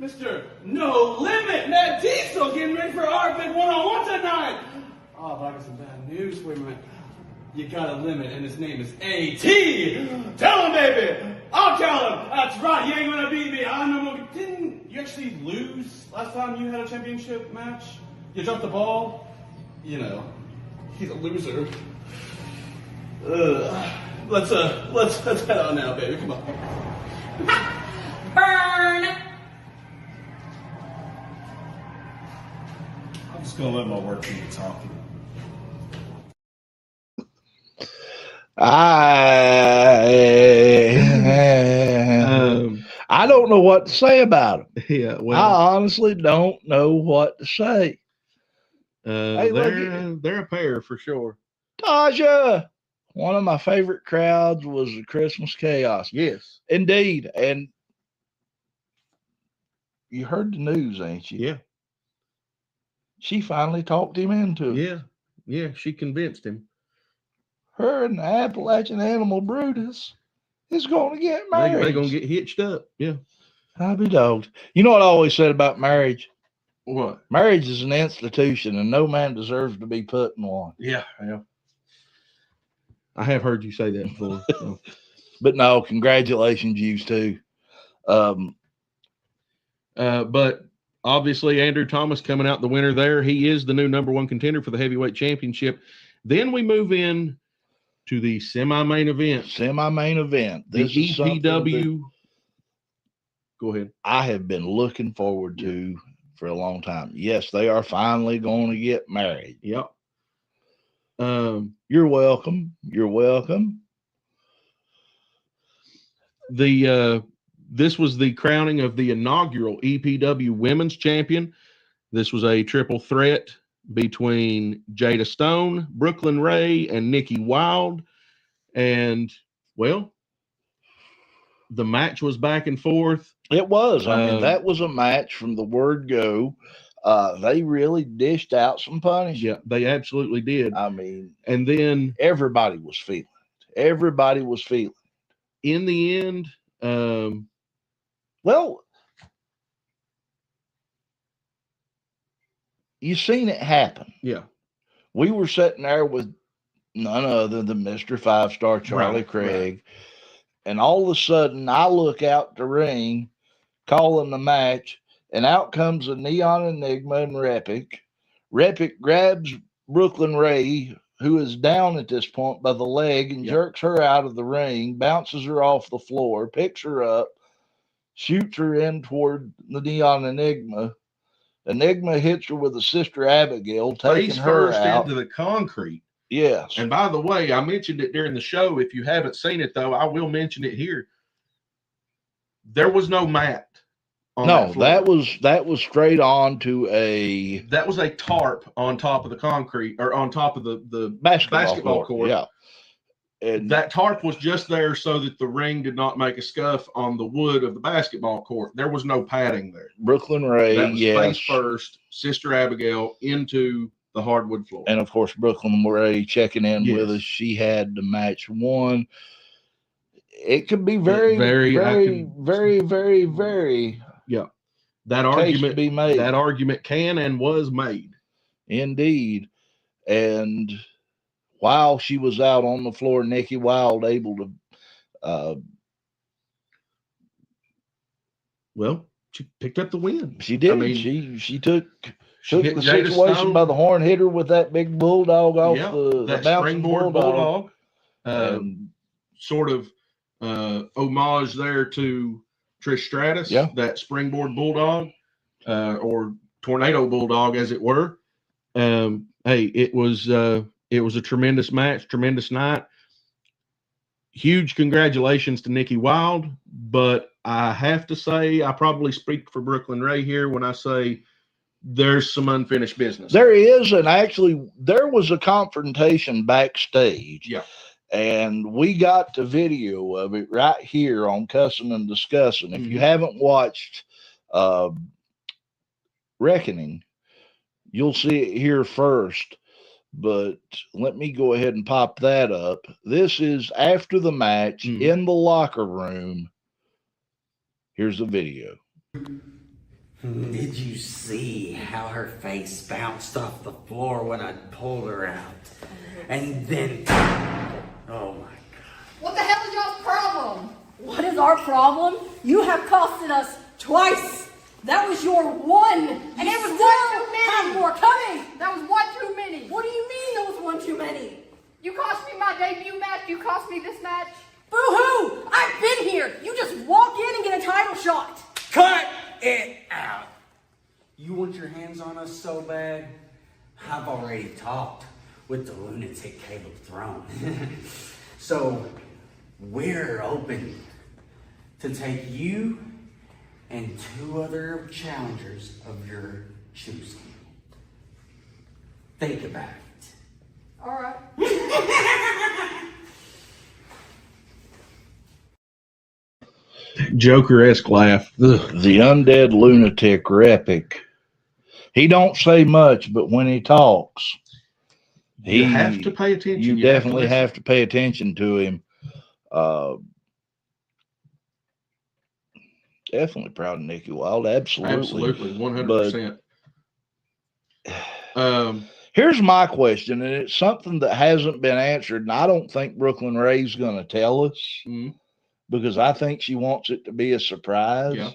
Speaker 4: Mr. No Limit, Matt Diesel getting ready for our big one-on-one tonight. Oh, but I got some bad news for you, man. You got a limit, and his name is A.T. Tell him, baby. I'll tell him. That's right. You ain't gonna beat me. I know. Didn't you actually lose last time you had a championship match? You dropped the ball. You know, he's a loser. Let's head on now, baby. Come on.
Speaker 5: Burn!
Speaker 6: I'm just gonna let my work do the talking.
Speaker 2: I don't know what to say about him.
Speaker 3: Yeah, well,
Speaker 2: I honestly don't know what to say. Hey,
Speaker 3: they're a pair for sure.
Speaker 2: Taja, one of my favorite crowds was the Christmas Chaos.
Speaker 3: Yes.
Speaker 2: Indeed. And you heard the news, ain't you?
Speaker 3: Yeah.
Speaker 2: She finally talked him into it.
Speaker 3: Yeah. Yeah. She convinced him.
Speaker 2: Her and the Appalachian Animal Brutus is going to get married.
Speaker 3: They're going to get hitched up. Yeah.
Speaker 2: I'll be dogged. You know what I always said about marriage?
Speaker 3: What?
Speaker 2: Marriage is an institution, and no man deserves to be put in one.
Speaker 3: Yeah. Yeah. I have heard you say that before. So.
Speaker 2: But no, congratulations, you too.
Speaker 3: But obviously, Andrew Thomas coming out the winner there. He is the new #1 contender for the heavyweight championship. Then we move in to the semi-main event.
Speaker 2: This
Speaker 3: The
Speaker 2: is something
Speaker 3: EPW. Go ahead.
Speaker 2: I have been looking forward to for a long time. Yes, they are finally going to get married.
Speaker 3: Yep.
Speaker 2: You're welcome. You're welcome.
Speaker 3: This was the crowning of the inaugural EPW Women's Champion. This was a triple threat between Jada Stone, Brooklyn Ray, and Nikki Wilde. And, well, the match was back and forth.
Speaker 2: It was. I mean, that was a match from the word go. They really dished out some punishment.
Speaker 3: Yeah, they absolutely did.
Speaker 2: I mean,
Speaker 3: and then
Speaker 2: everybody was feeling it. Everybody was feeling it.
Speaker 3: In the end,
Speaker 2: well, you seen it happen.
Speaker 3: Yeah.
Speaker 2: We were sitting there with none other than Mr. 5-Star Charlie Craig. Right. And all of a sudden, I look out the ring, calling the match, and out comes a Neon Enigma and Repic. Repic grabs Brooklyn Ray, who is down at this point by the leg, and jerks her out of the ring, bounces her off the floor, picks her up, shoots her in toward the Neon Enigma. Enigma hits her with a Sister Abigail, taking her out
Speaker 3: into the concrete.
Speaker 2: Yes.
Speaker 3: And by the way, I mentioned it during the show. If you haven't seen it, though, I will mention it here. There was no mat.
Speaker 2: That was straight on to a.
Speaker 3: That was a tarp on top of the concrete, or on top of the basketball court.
Speaker 2: Yeah. And
Speaker 3: that tarp was just there so that the ring did not make a scuff on the wood of the basketball court. There was no padding there.
Speaker 2: Brooklyn Ray,
Speaker 3: that was face first, Sister Abigail into the hardwood floor.
Speaker 2: And of course, Brooklyn Ray checking in with us. She had the match won. It could be very.
Speaker 3: Yeah. That argument
Speaker 2: be made.
Speaker 3: That argument can and was made.
Speaker 2: Indeed. And while she was out on the floor, Nikki Wilde able to
Speaker 3: she picked up the win.
Speaker 2: She did. I mean, she took the situation by the horn, hit her with that big bulldog off the
Speaker 3: springboard bulldog. Sort of homage there to Trish Stratus, that springboard bulldog, or tornado bulldog, as it were. Hey, it was a tremendous match, tremendous night. Huge congratulations to Nikki Wilde, but I have to say, I probably speak for Brooklyn Ray here when I say there's some unfinished business.
Speaker 2: There is, and actually there was a confrontation backstage.
Speaker 3: Yeah.
Speaker 2: And we got the video of it right here on Cussin and Discussin. If you haven't watched reckoning. You'll see it here first, but let me go ahead and pop that up. This is after the match in the locker room. Here's the video.
Speaker 5: Did you see how her face bounced off the floor when I pulled her out? And then, oh my God.
Speaker 7: What the hell is y'all's problem? What is our problem? You have costed us twice. That was your one. And it was one too many. Have more coming. That was one too many. What do you mean there was one too many? You cost me my debut match. You cost me this match. Boo-hoo! I've been here. You just walk in and get a title shot.
Speaker 5: Cut it out. You want your hands on us so bad? I've already talked with the lunatic Caleb Throne. So we're open to take you and 2 other challengers of your choosing. Think about it.
Speaker 7: All right.
Speaker 3: Joker-esque laugh. Ugh.
Speaker 2: The undead lunatic are epic. He don't say much, but when he talks,
Speaker 3: You have to pay attention.
Speaker 2: You definitely have to pay attention to him. Definitely proud of Nikki Wilde. Absolutely.
Speaker 3: 100%.
Speaker 2: Here's my question, and it's something that hasn't been answered, and I don't think Brooklyn Ray's going to tell us because I think she wants it to be a surprise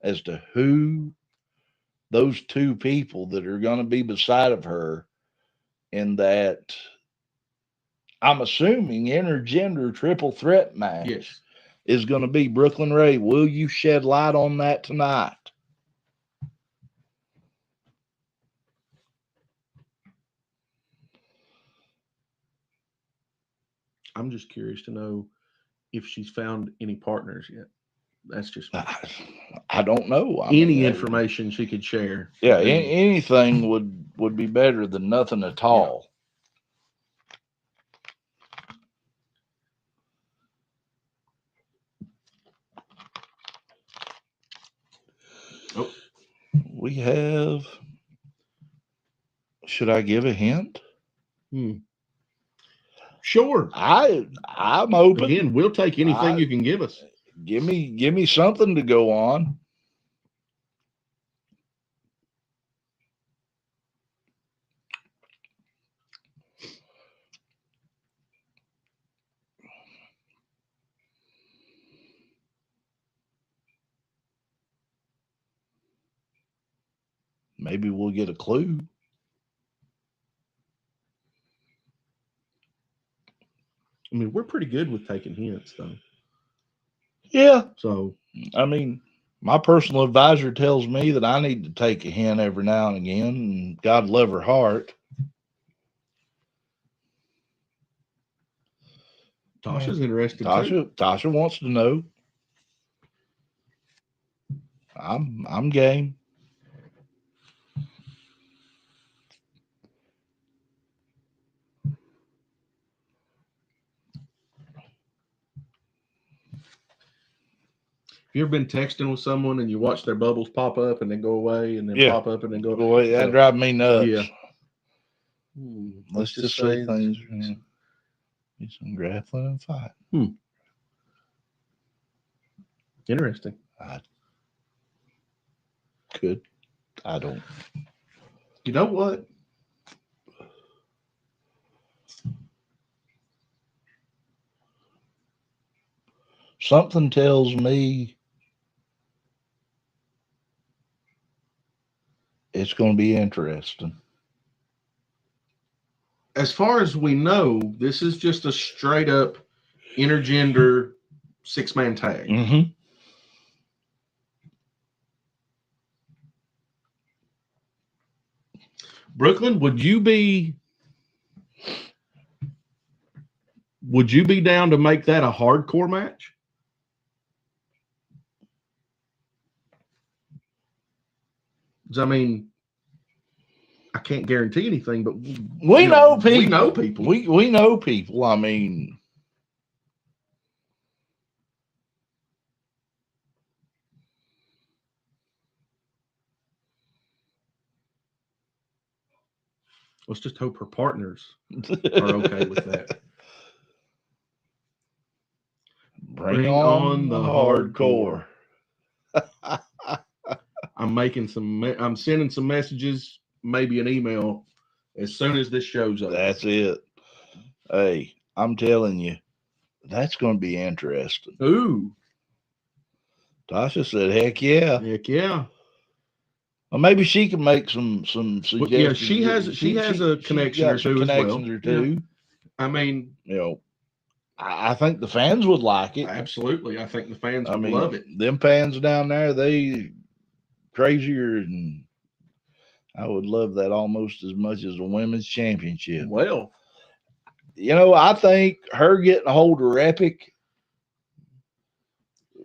Speaker 2: as to who those 2 people that are going to be beside of her in that, I'm assuming, intergender triple threat match is going to be. Brooklyn Ray, will you shed light on that tonight?
Speaker 3: I'm just curious to know if she's found any partners yet. That's just
Speaker 2: I don't know.
Speaker 3: Any information she could share.
Speaker 2: Yeah, anything would be better than nothing at all.
Speaker 3: Oh,
Speaker 2: we have. Should I give a hint?
Speaker 3: Sure.
Speaker 2: I'm open.
Speaker 3: Again, we'll take anything you can give us.
Speaker 2: Give me something to go on. Maybe we'll get a clue.
Speaker 3: I mean, we're pretty good with taking hints, though.
Speaker 2: Yeah.
Speaker 3: So,
Speaker 2: I mean, my personal advisor tells me that I need to take a hint every now and again, and God love her heart.
Speaker 3: Tasha's interested too.
Speaker 2: Tasha wants to know. I'm game.
Speaker 3: Have you ever been texting with someone and you watch their bubbles pop up and then go away and then pop up and then go
Speaker 2: away? That drives me nuts.
Speaker 3: Yeah.
Speaker 2: Let's just say things be some grappling and fight.
Speaker 3: Interesting.
Speaker 2: I don't.
Speaker 3: You know what?
Speaker 2: Something tells me it's going to be interesting.
Speaker 3: As far as we know, this is just a straight up intergender 6-man tag.
Speaker 2: Mm-hmm.
Speaker 3: Brooklyn, would you be down to make that a hardcore match? I mean, I can't guarantee anything, but
Speaker 2: we know people.
Speaker 3: We know people.
Speaker 2: We know people. I mean,
Speaker 3: Let's just hope her partners are okay with that.
Speaker 2: Bring on the hardcore.
Speaker 3: I'm sending some messages, maybe an email, as soon as this show's over.
Speaker 2: That's it. Hey, I'm telling you, that's going to be interesting.
Speaker 3: Ooh.
Speaker 2: Tasha said, "Heck yeah."
Speaker 3: Heck yeah.
Speaker 2: Well, maybe she can make some suggestions.
Speaker 3: Well, yeah, she has a connection or two as well.
Speaker 2: Connections or two.
Speaker 3: Yeah. I mean,
Speaker 2: you know, I think the fans would like it.
Speaker 3: Absolutely. I think the fans would love it.
Speaker 2: Them fans down there, they crazier, and I would love that almost as much as a women's championship.
Speaker 3: Well,
Speaker 2: I think her getting a hold of Epic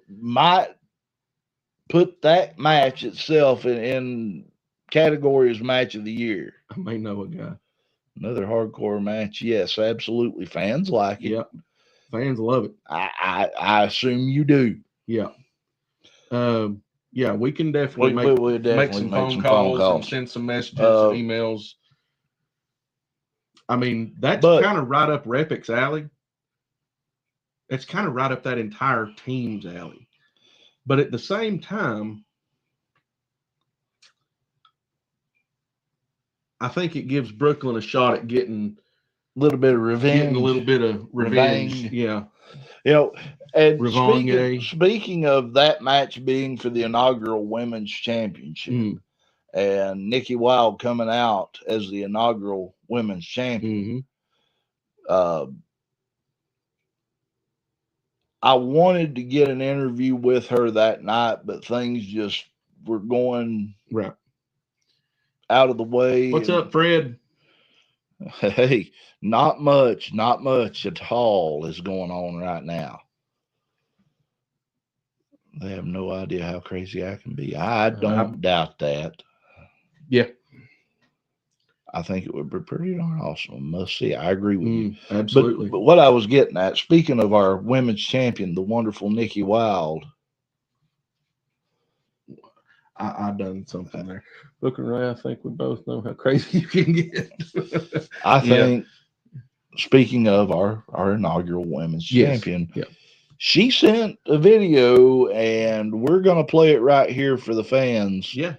Speaker 2: might put that match itself in category as match of the year.
Speaker 3: I may know a guy.
Speaker 2: Another hardcore match. Yes, absolutely. Fans like it.
Speaker 3: Yep. Fans love it.
Speaker 2: I assume you do.
Speaker 3: Yeah. Yeah, we can definitely make some phone calls and send some messages and emails. I mean, that's kind of right up Repic's alley. It's kind of right up that entire team's alley. But at the same time, I think it gives Brooklyn a shot at getting
Speaker 2: a little bit of revenge.
Speaker 3: Getting a little bit of revenge. Yeah.
Speaker 2: And speaking of that match being for the inaugural women's championship, and Nikki Wilde coming out as the inaugural women's champion, I wanted to get an interview with her that night, but things just were going out of the way.
Speaker 3: What's up, Fred?
Speaker 2: Hey, not much at all is going on right now. They have no idea how crazy I can be. I don't doubt that.
Speaker 3: Yeah.
Speaker 2: I think it would be pretty darn awesome. Must see. I agree with you.
Speaker 3: Absolutely.
Speaker 2: But what I was getting at, speaking of our women's champion, the wonderful Nikki Wilde.
Speaker 3: I've done something there. Looking right, I think we both know how crazy you can get.
Speaker 2: I think, speaking of our inaugural women's champion, she sent a video, and we're going to play it right here for the fans.
Speaker 3: Yeah.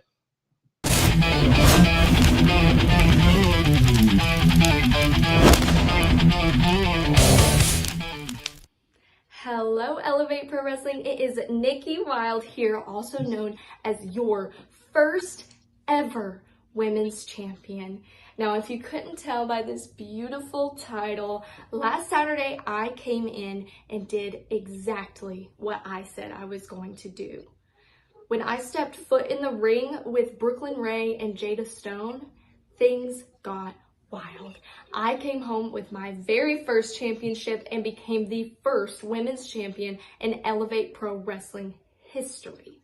Speaker 8: Hello, Elevate Pro Wrestling. It is Nikki Wilde here, also known as your first ever women's champion. Now, if you couldn't tell by this beautiful title, last Saturday I came in and did exactly what I said I was going to do. When I stepped foot in the ring with Brooklyn Ray and Jada Stone, things got wild. I came home with my very first championship and became the first women's champion in Elevate Pro Wrestling history.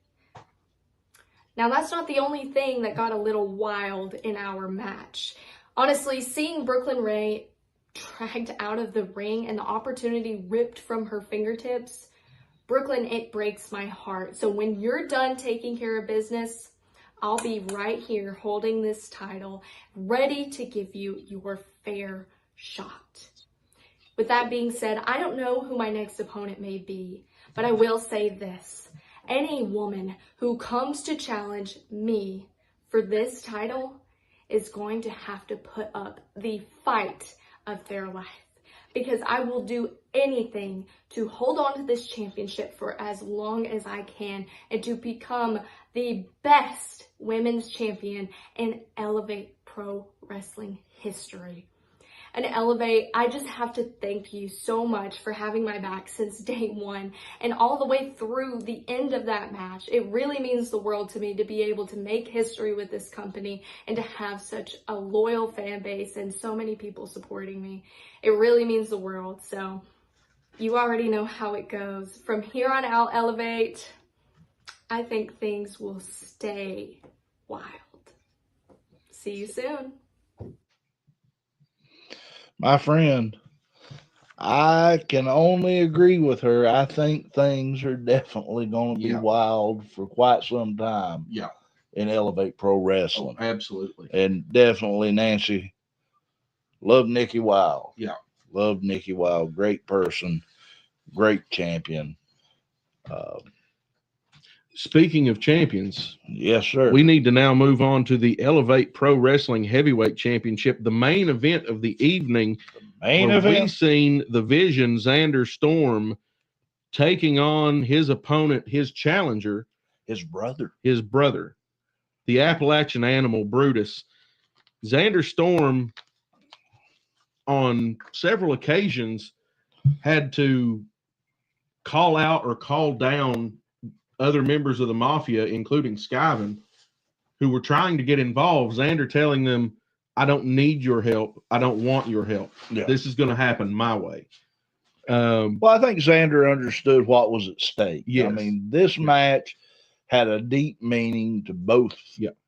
Speaker 8: Now, that's not the only thing that got a little wild in our match. Honestly, seeing Brooklyn Ray dragged out of the ring and the opportunity ripped from her fingertips, Brooklyn, it breaks my heart. So when you're done taking care of business, I'll be right here holding this title, ready to give you your fair shot. With that being said, I don't know who my next opponent may be, but I will say this. Any woman who comes to challenge me for this title is going to have to put up the fight of their life, because I will do anything to hold on to this championship for as long as I can and to become the best women's champion in Elevate Pro Wrestling history. And Elevate, I just have to thank you so much for having my back since day one and all the way through the end of that match. It really means the world to me to be able to make history with this company and to have such a loyal fan base and so many people supporting me. It really means the world. So you already know how it goes. From here on out, Elevate, I think things will stay wild. See you soon.
Speaker 2: My friend, I can only agree with her. I think things are definitely going to be wild for quite some time.
Speaker 3: Yeah.
Speaker 2: In Elevate Pro Wrestling.
Speaker 3: Oh, absolutely.
Speaker 2: And definitely, Nancy, Love Nikki Wilde.
Speaker 3: Yeah.
Speaker 2: Love Nikki Wilde. Great person. Great champion.
Speaker 3: Speaking of champions,
Speaker 2: Yes, sir.
Speaker 3: we need to now move on to the Elevate Pro Wrestling Heavyweight Championship, the main event of the evening.
Speaker 2: Main
Speaker 3: where
Speaker 2: event.
Speaker 3: we seen the Vision, Zander Storm, taking on his opponent, his challenger,
Speaker 2: His brother.
Speaker 3: the Appalachian Animal, Brutus. Zander Storm, on several occasions, had to call out or call down other members of the Mafia, including Skyven, who were trying to get involved. Zander telling them, I don't need your help. I don't want your help.
Speaker 2: Yeah.
Speaker 3: This is going to happen my way.
Speaker 2: Well, I think Zander understood what was at stake.
Speaker 3: Yes.
Speaker 2: I mean, this match had a deep meaning to both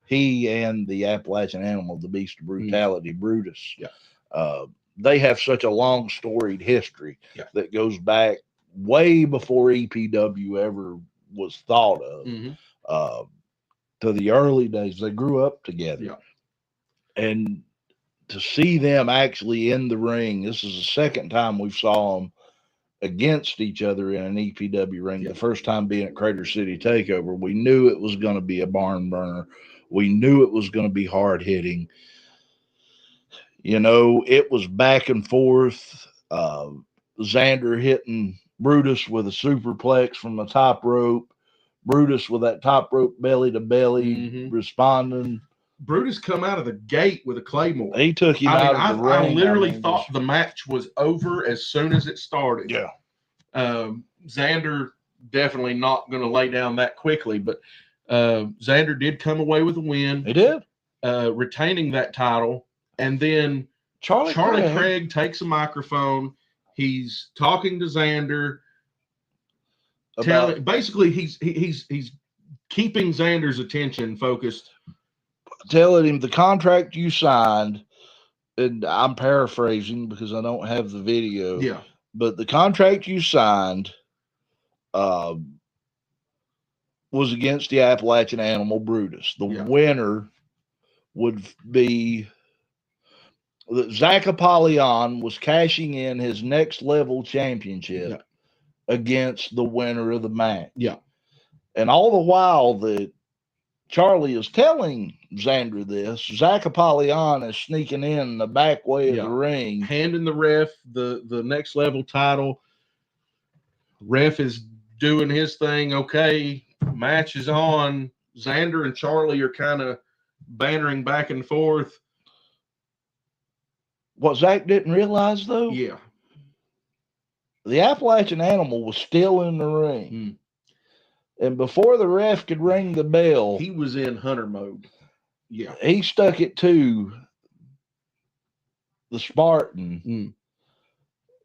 Speaker 2: he and the Appalachian Animal, the Beast of Brutality, Brutus.
Speaker 3: Yeah.
Speaker 2: They have such a long storied history that goes back way before EPW ever was thought of. To the early days. They grew up together.
Speaker 3: Yeah.
Speaker 2: And to see them actually in the ring, this is the second time we saw them against each other in an EPW ring. The first time being at Crater City Takeover. We knew it was going to be a barn burner. We knew it was going to be hard hitting. You know, it was back and forth. Zander hitting Brutus with a superplex from the top rope. Brutus with that top rope belly to belly responding.
Speaker 3: Brutus come out of the gate with a claymore.
Speaker 2: He took him out of the ring.
Speaker 3: I literally thought the match was over as soon as it started.
Speaker 2: Yeah.
Speaker 3: Zander definitely not going to lay down that quickly, but Zander did come away with a win.
Speaker 2: He did.
Speaker 3: Retaining that title. And then Charlie Craig takes a microphone. He's talking to Zander. Basically, he's keeping Zander's attention focused.
Speaker 2: Telling him the contract you signed, and I'm paraphrasing because I don't have the video.
Speaker 3: Yeah.
Speaker 2: But the contract you signed was against the Appalachian Animal, Brutus. The winner would be Zack Apollyon was cashing in his next level championship against the winner of the match.
Speaker 3: Yeah.
Speaker 2: And all the while that Charlie is telling Zander this, Zack Apollyon is sneaking in the back way of the ring.
Speaker 3: Handing the ref the next level title. Ref is doing his thing. Okay, match is on. Zander and Charlie are kind of bantering back and forth.
Speaker 2: What Zack didn't realize, though, the Appalachian Animal was still in the ring. And before the ref could ring the bell,
Speaker 3: he was in hunter mode. Yeah.
Speaker 2: He stuck it to the Spartan.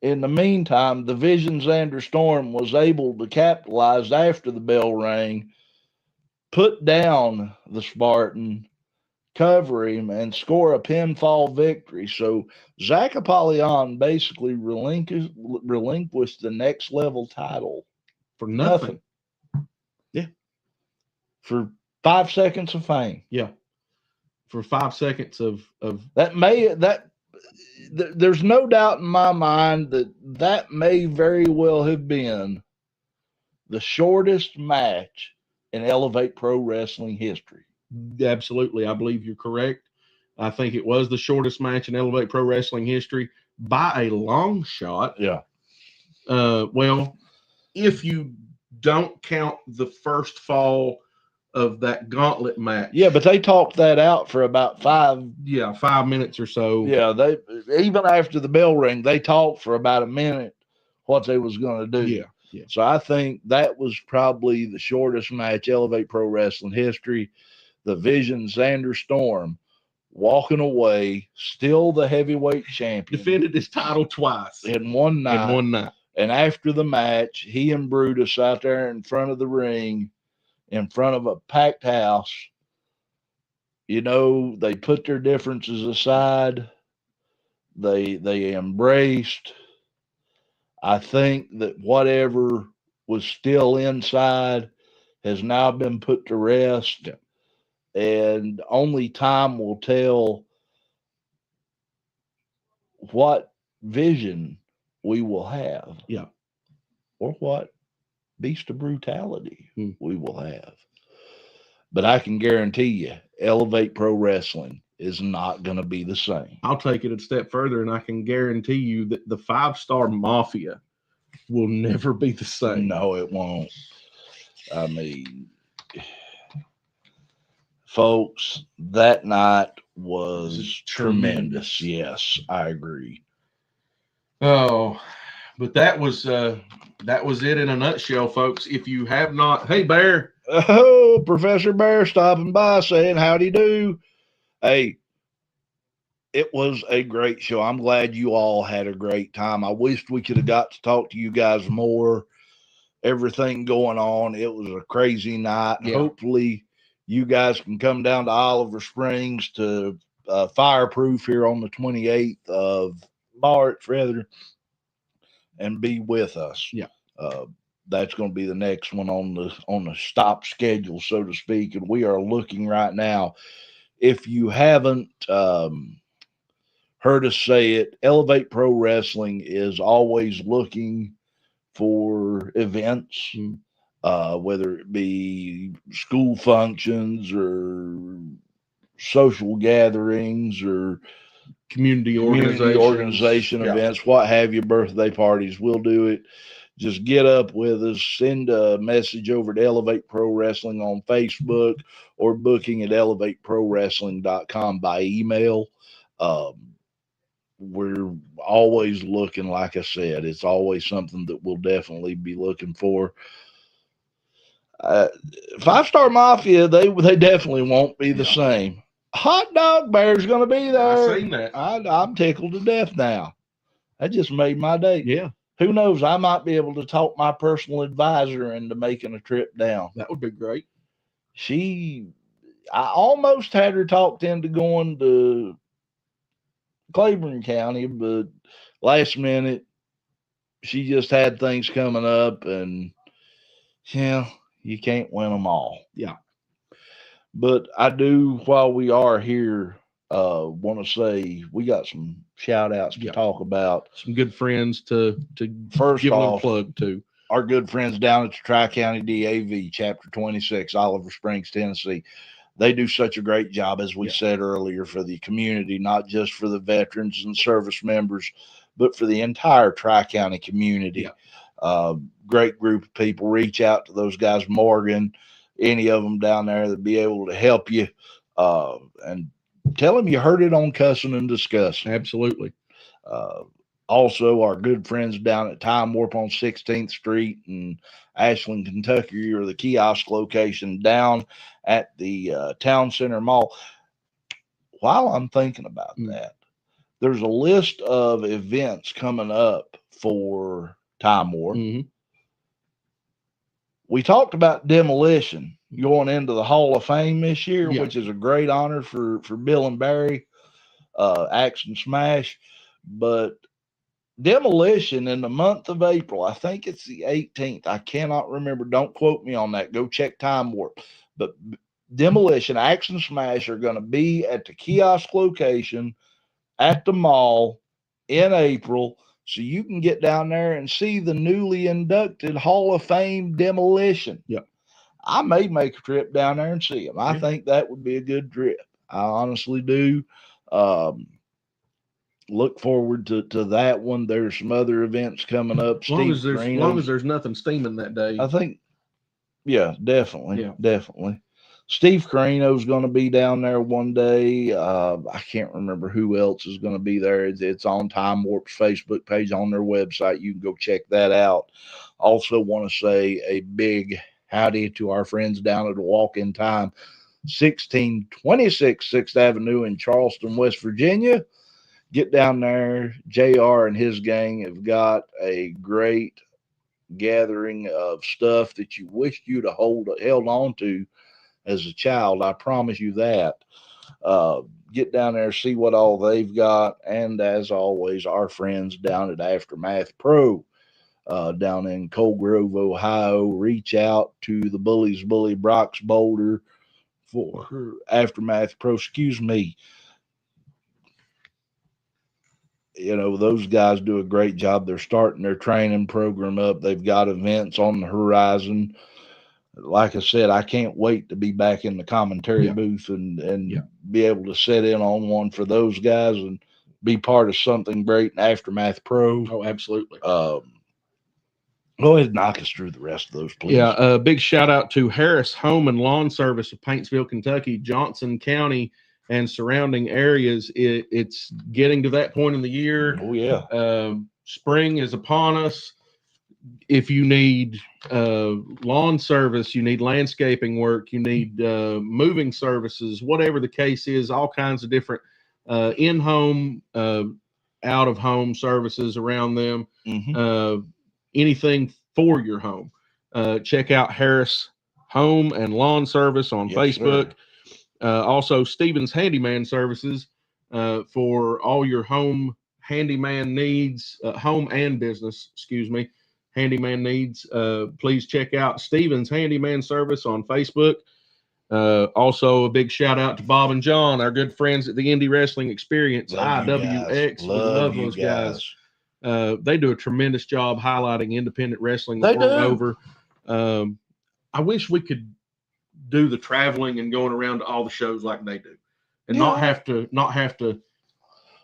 Speaker 2: In the meantime, the Vision Zander Storm was able to capitalize after the bell rang, put down the Spartan, cover him, and score a pinfall victory. So Zack Apollyon basically relinquished the next level title
Speaker 3: for nothing.
Speaker 2: Yeah. For 5 seconds of fame.
Speaker 3: Yeah. For 5 seconds of
Speaker 2: there's no doubt in my mind that may very well have been the shortest match in Elevate Pro Wrestling history.
Speaker 3: Absolutely. I believe you're correct. I think it was the shortest match in Elevate Pro Wrestling history by a long shot.
Speaker 2: Yeah.
Speaker 3: Well, if you don't count the first fall of that gauntlet match.
Speaker 2: Yeah, but they talked that out for about 5
Speaker 3: minutes or so.
Speaker 2: Yeah, they even after the bell rang, they talked for about a minute what they was going to do.
Speaker 3: Yeah.
Speaker 2: So I think that was probably the shortest match Elevate Pro Wrestling history. The Vision Zander Storm walking away, still the heavyweight champion.
Speaker 3: Defended his title twice.
Speaker 2: In one night. And after the match, he and Brutus out there in front of the ring, in front of a packed house. You know, they put their differences aside. They embraced. I think that whatever was still inside has now been put to rest.
Speaker 3: Yeah.
Speaker 2: And only time will tell what vision we will have.
Speaker 3: Yeah.
Speaker 2: Or what beast of brutality
Speaker 3: Hmm.
Speaker 2: we will have. But I can guarantee you, Elevate Pro Wrestling is not going to be the same.
Speaker 3: I'll take it a step further, and I can guarantee you that the 5 Star Mafia will never be the same.
Speaker 2: No, it won't. I mean, folks, that night was tremendous. Yes, I agree.
Speaker 3: Oh, but that was it in a nutshell, folks. If you have not, hey Bear.
Speaker 2: Oh, Professor Bear stopping by saying howdy do. Hey, it was a great show. I'm glad you all had a great time. I wished we could have got to talk to you guys more. Everything going on. It was a crazy night.
Speaker 3: Yeah.
Speaker 2: Hopefully you guys can come down to Oliver Springs to Fireproof here on the 28th of March, rather, and be with us.
Speaker 3: Yeah.
Speaker 2: That's going to be the next one on the stop schedule, so to speak. And we are looking right now. If you haven't heard us say it, Elevate Pro Wrestling is always looking for events, whether it be school functions or social gatherings or
Speaker 3: Community
Speaker 2: organization events, what have you, birthday parties. We'll do it. Just get up with us, send a message over to Elevate Pro Wrestling on Facebook or booking at elevateprowrestling.com by email. We're always looking, like I said, it's always something that we'll definitely be looking for. 5 Star Mafia, they definitely won't be the same. Hot Dog Bear's going to be there.
Speaker 3: I seen that.
Speaker 2: I'm tickled to death now. That just made my day.
Speaker 3: Yeah.
Speaker 2: Who knows? I might be able to talk my personal advisor into making a trip down.
Speaker 3: That would be great.
Speaker 2: I almost had her talked into going to Claiborne County, but last minute she just had things coming up, and you can't win them all.
Speaker 3: Yeah.
Speaker 2: But I do, while we are here, want to say we got some shout outs to talk about.
Speaker 3: Some good friends to
Speaker 2: First
Speaker 3: give
Speaker 2: off,
Speaker 3: a plug to.
Speaker 2: Our good friends down at the Tri-County DAV, Chapter 26, Oliver Springs, Tennessee. They do such a great job, as we said earlier, for the community, not just for the veterans and service members, but for the entire Tri-County community. Great group of people. Reach out to those guys, Morgan, any of them down there that be able to help you, and tell them you heard it on Cussin Discussin.
Speaker 3: Absolutely.
Speaker 2: Also, our good friends down at Time Warp on 16th Street in Ashland, Kentucky, or the kiosk location down at the Town Center Mall. While I'm thinking about that, there's a list of events coming up for Time Warp. We talked about Demolition going into the Hall of Fame this year, which is a great honor for Bill and Barry, Axe and Smash. But Demolition in the month of April, I think it's the 18th. I cannot remember. Don't quote me on that. Go check Time Warp. But Demolition, Axe and Smash are going to be at the kiosk location at the mall in April. So you can get down there and see the newly inducted Hall of Fame Demolition.
Speaker 3: Yep.
Speaker 2: I may make a trip down there and see them. I think that would be a good trip. I honestly do. Look forward to that one. There's some other events coming up.
Speaker 3: As long as there's nothing steaming that day.
Speaker 2: I think, definitely. Yeah, definitely. Steve Carino's going to be down there one day. I can't remember who else is going to be there. It's on Time Warp's Facebook page on their website. You can go check that out. Also want to say a big howdy to our friends down at the Walk in Time, 1626 6th Avenue in Charleston, West Virginia. Get down there. JR and his gang have got a great gathering of stuff that you wished you'd have held on to as a child. I promise you that. Get down there, see what all they've got. And as always, our friends down at Aftermath Pro down in Cold Grove, Ohio. Reach out to the Bullies Bully Brox Boulder for Aftermath Pro. Excuse me. you know, those guys do a great job. They're starting their training program up. They've got events on the horizon. Like I said, I can't wait to be back in the commentary booth and be able to sit in on one for those guys and be part of something great in Aftermath Pro.
Speaker 3: Oh, absolutely.
Speaker 2: Go ahead and knock us through the rest of those, please.
Speaker 3: Yeah, big shout out to Harris Home and Lawn Service of Paintsville, Kentucky, Johnson County, and surrounding areas. It's getting to that point in the year.
Speaker 2: Oh, yeah.
Speaker 3: Spring is upon us. If you need lawn service, you need landscaping work, you need moving services, whatever the case is, all kinds of different in-home, out-of-home services around them. Anything for your home. Check out Harris Home and Lawn Service on Facebook. Also, Stevens Handyman Services for all your home handyman needs, home and business, excuse me. Handyman needs, please check out Stevens Handyman Service on Facebook. Also, a big shout out to Bob and John, our good friends at the Indie Wrestling Experience, IWX. Love those guys. They do a tremendous job highlighting independent wrestling over. I wish we could do the traveling and going around to all the shows like they do, and not have to.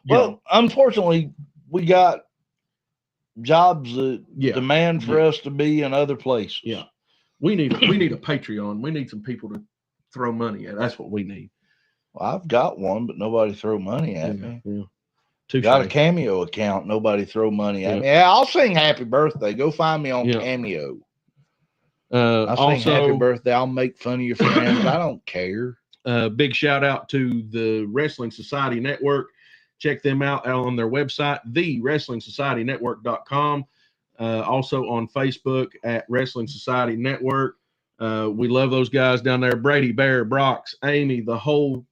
Speaker 2: Well, unfortunately, we got jobs that demand for us to be in other places.
Speaker 3: Yeah, we need a Patreon. We need some people to throw money at. That's what we need.
Speaker 2: Well, I've got one, but nobody throw money at me.
Speaker 3: Yeah.
Speaker 2: Got a Cameo account. Nobody throw money at me. Yeah, I'll sing happy birthday. Go find me on Cameo. I'll sing happy birthday. I'll make fun of your friends. I don't care.
Speaker 3: Big shout out to the Wrestling Society Network. Check them out on their website, thewrestlingsocietynetwork.com. Also on Facebook at Wrestling Society Network. We love those guys down there. Brady, Bear, Brox, Amy, the whole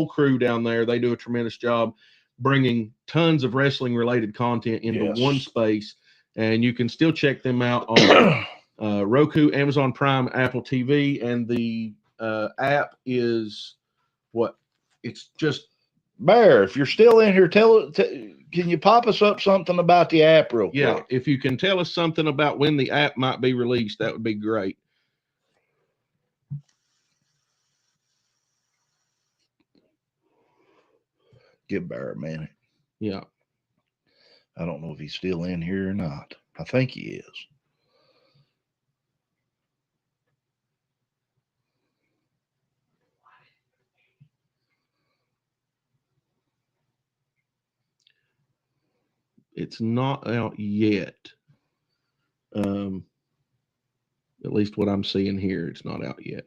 Speaker 3: crew down there. They do a tremendous job bringing tons of wrestling related content into one space. And you can still check them out on Roku, Amazon Prime, Apple TV. And the app is what? It's just
Speaker 2: Bear, if you're still in here, can you pop us up something about the app real quick?
Speaker 3: Yeah, if you can tell us something about when the app might be released, that would be great.
Speaker 2: Give Bear a minute.
Speaker 3: Yeah.
Speaker 2: I don't know if he's still in here or not. I think he is.
Speaker 3: It's not out yet. At least what I'm seeing here, it's not out yet.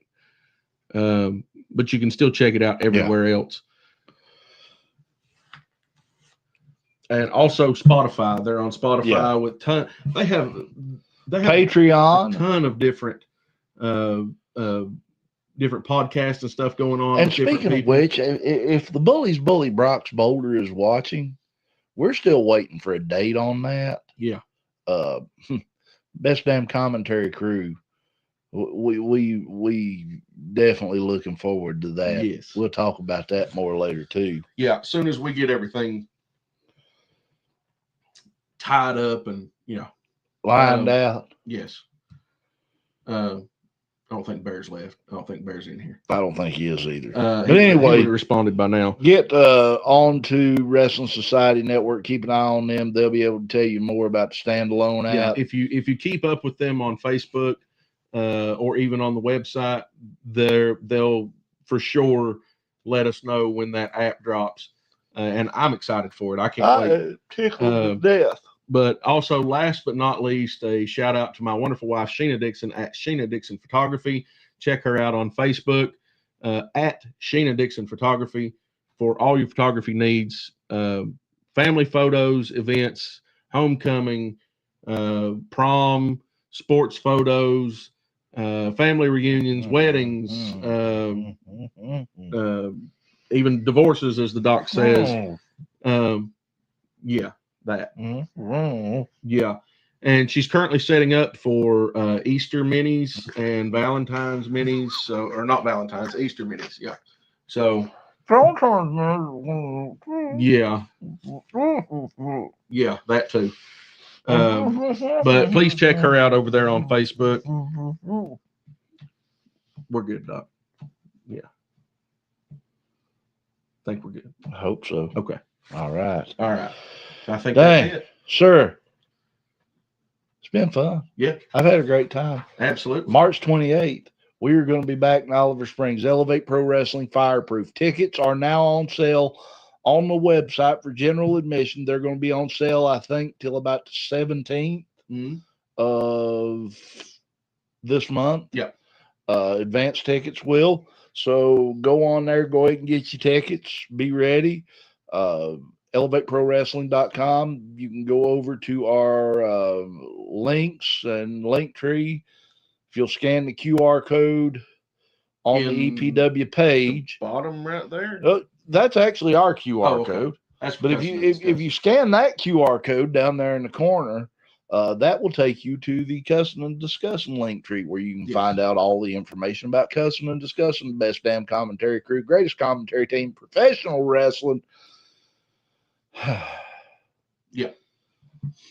Speaker 3: But you can still check it out everywhere else. And also Spotify. They're on Spotify with they have
Speaker 2: Patreon,
Speaker 3: a ton of different different podcasts and stuff going on.
Speaker 2: And speaking of which, if the Bullies Bully Brox Boulder is watching, we're still waiting for a date on that.
Speaker 3: Yeah.
Speaker 2: Best damn commentary crew. We definitely looking forward to that.
Speaker 3: Yes.
Speaker 2: We'll talk about that more later too.
Speaker 3: Yeah. As soon as we get everything tied up and
Speaker 2: lined out.
Speaker 3: Yes. I don't think Bear's left. I don't think Bear's in here.
Speaker 2: I don't think he is either.
Speaker 3: But
Speaker 2: anyway,
Speaker 3: he responded by now.
Speaker 2: Get on to Wrestling Society Network. Keep an eye on them. They'll be able to tell you more about the standalone app.
Speaker 3: If you keep up with them on Facebook or even on the website, they'll for sure let us know when that app drops. And I'm excited for it. I can't wait.
Speaker 2: Tickled to death.
Speaker 3: But also, last but not least, a shout out to my wonderful wife, Sheena Dixon at Sheena Dixon Photography. Check her out on Facebook at Sheena Dixon Photography for all your photography needs, family photos, events, homecoming, prom, sports photos, family reunions, weddings, even divorces, as the doc says. That. Yeah. And she's currently setting up for Easter minis and Valentine's minis. Or not Valentine's, Easter minis. Yeah. So Yeah, yeah, that too. But please check her out over there on Facebook. We're good, Doc. Yeah. Think we're good.
Speaker 2: I hope so.
Speaker 3: Okay.
Speaker 2: All right.
Speaker 3: All right. I think
Speaker 2: Dang,
Speaker 3: that's it.
Speaker 2: sir. It's been fun.
Speaker 3: Yeah,
Speaker 2: I've had a great time.
Speaker 3: absolutely.
Speaker 2: March 28th, we are going to be back in Oliver Springs. Elevate Pro Wrestling Fireproof. Tickets are now on sale on the website for general admission. They're going to be on sale, I think, till about the 17th of this month.
Speaker 3: Yeah.
Speaker 2: Advanced tickets will. So go on there, go ahead and get your tickets. Be ready. ElevateProWrestling.com. You can go over to our links and link tree. If you'll scan the QR code on the EPW page,
Speaker 3: Bottom right there.
Speaker 2: that's actually our QR code.
Speaker 3: That's
Speaker 2: But if you scan that QR code down there in the corner, that will take you to the Cussin and Discussin link tree, where you can find out all the information about Cussin and Discussin, the best damn commentary crew, greatest commentary team, professional wrestling.
Speaker 3: Yeah.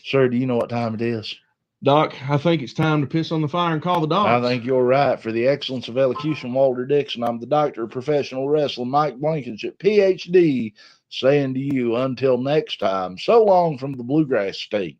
Speaker 2: Sir, do you know what time it is?
Speaker 3: Doc, I think it's time to piss on the fire and call the dogs.
Speaker 2: I think you're right. For the excellence of elocution, Walter Dixon, I'm the doctor of professional wrestling, Mike Blankenship, PhD, saying to you, until next time, so long from the Bluegrass State.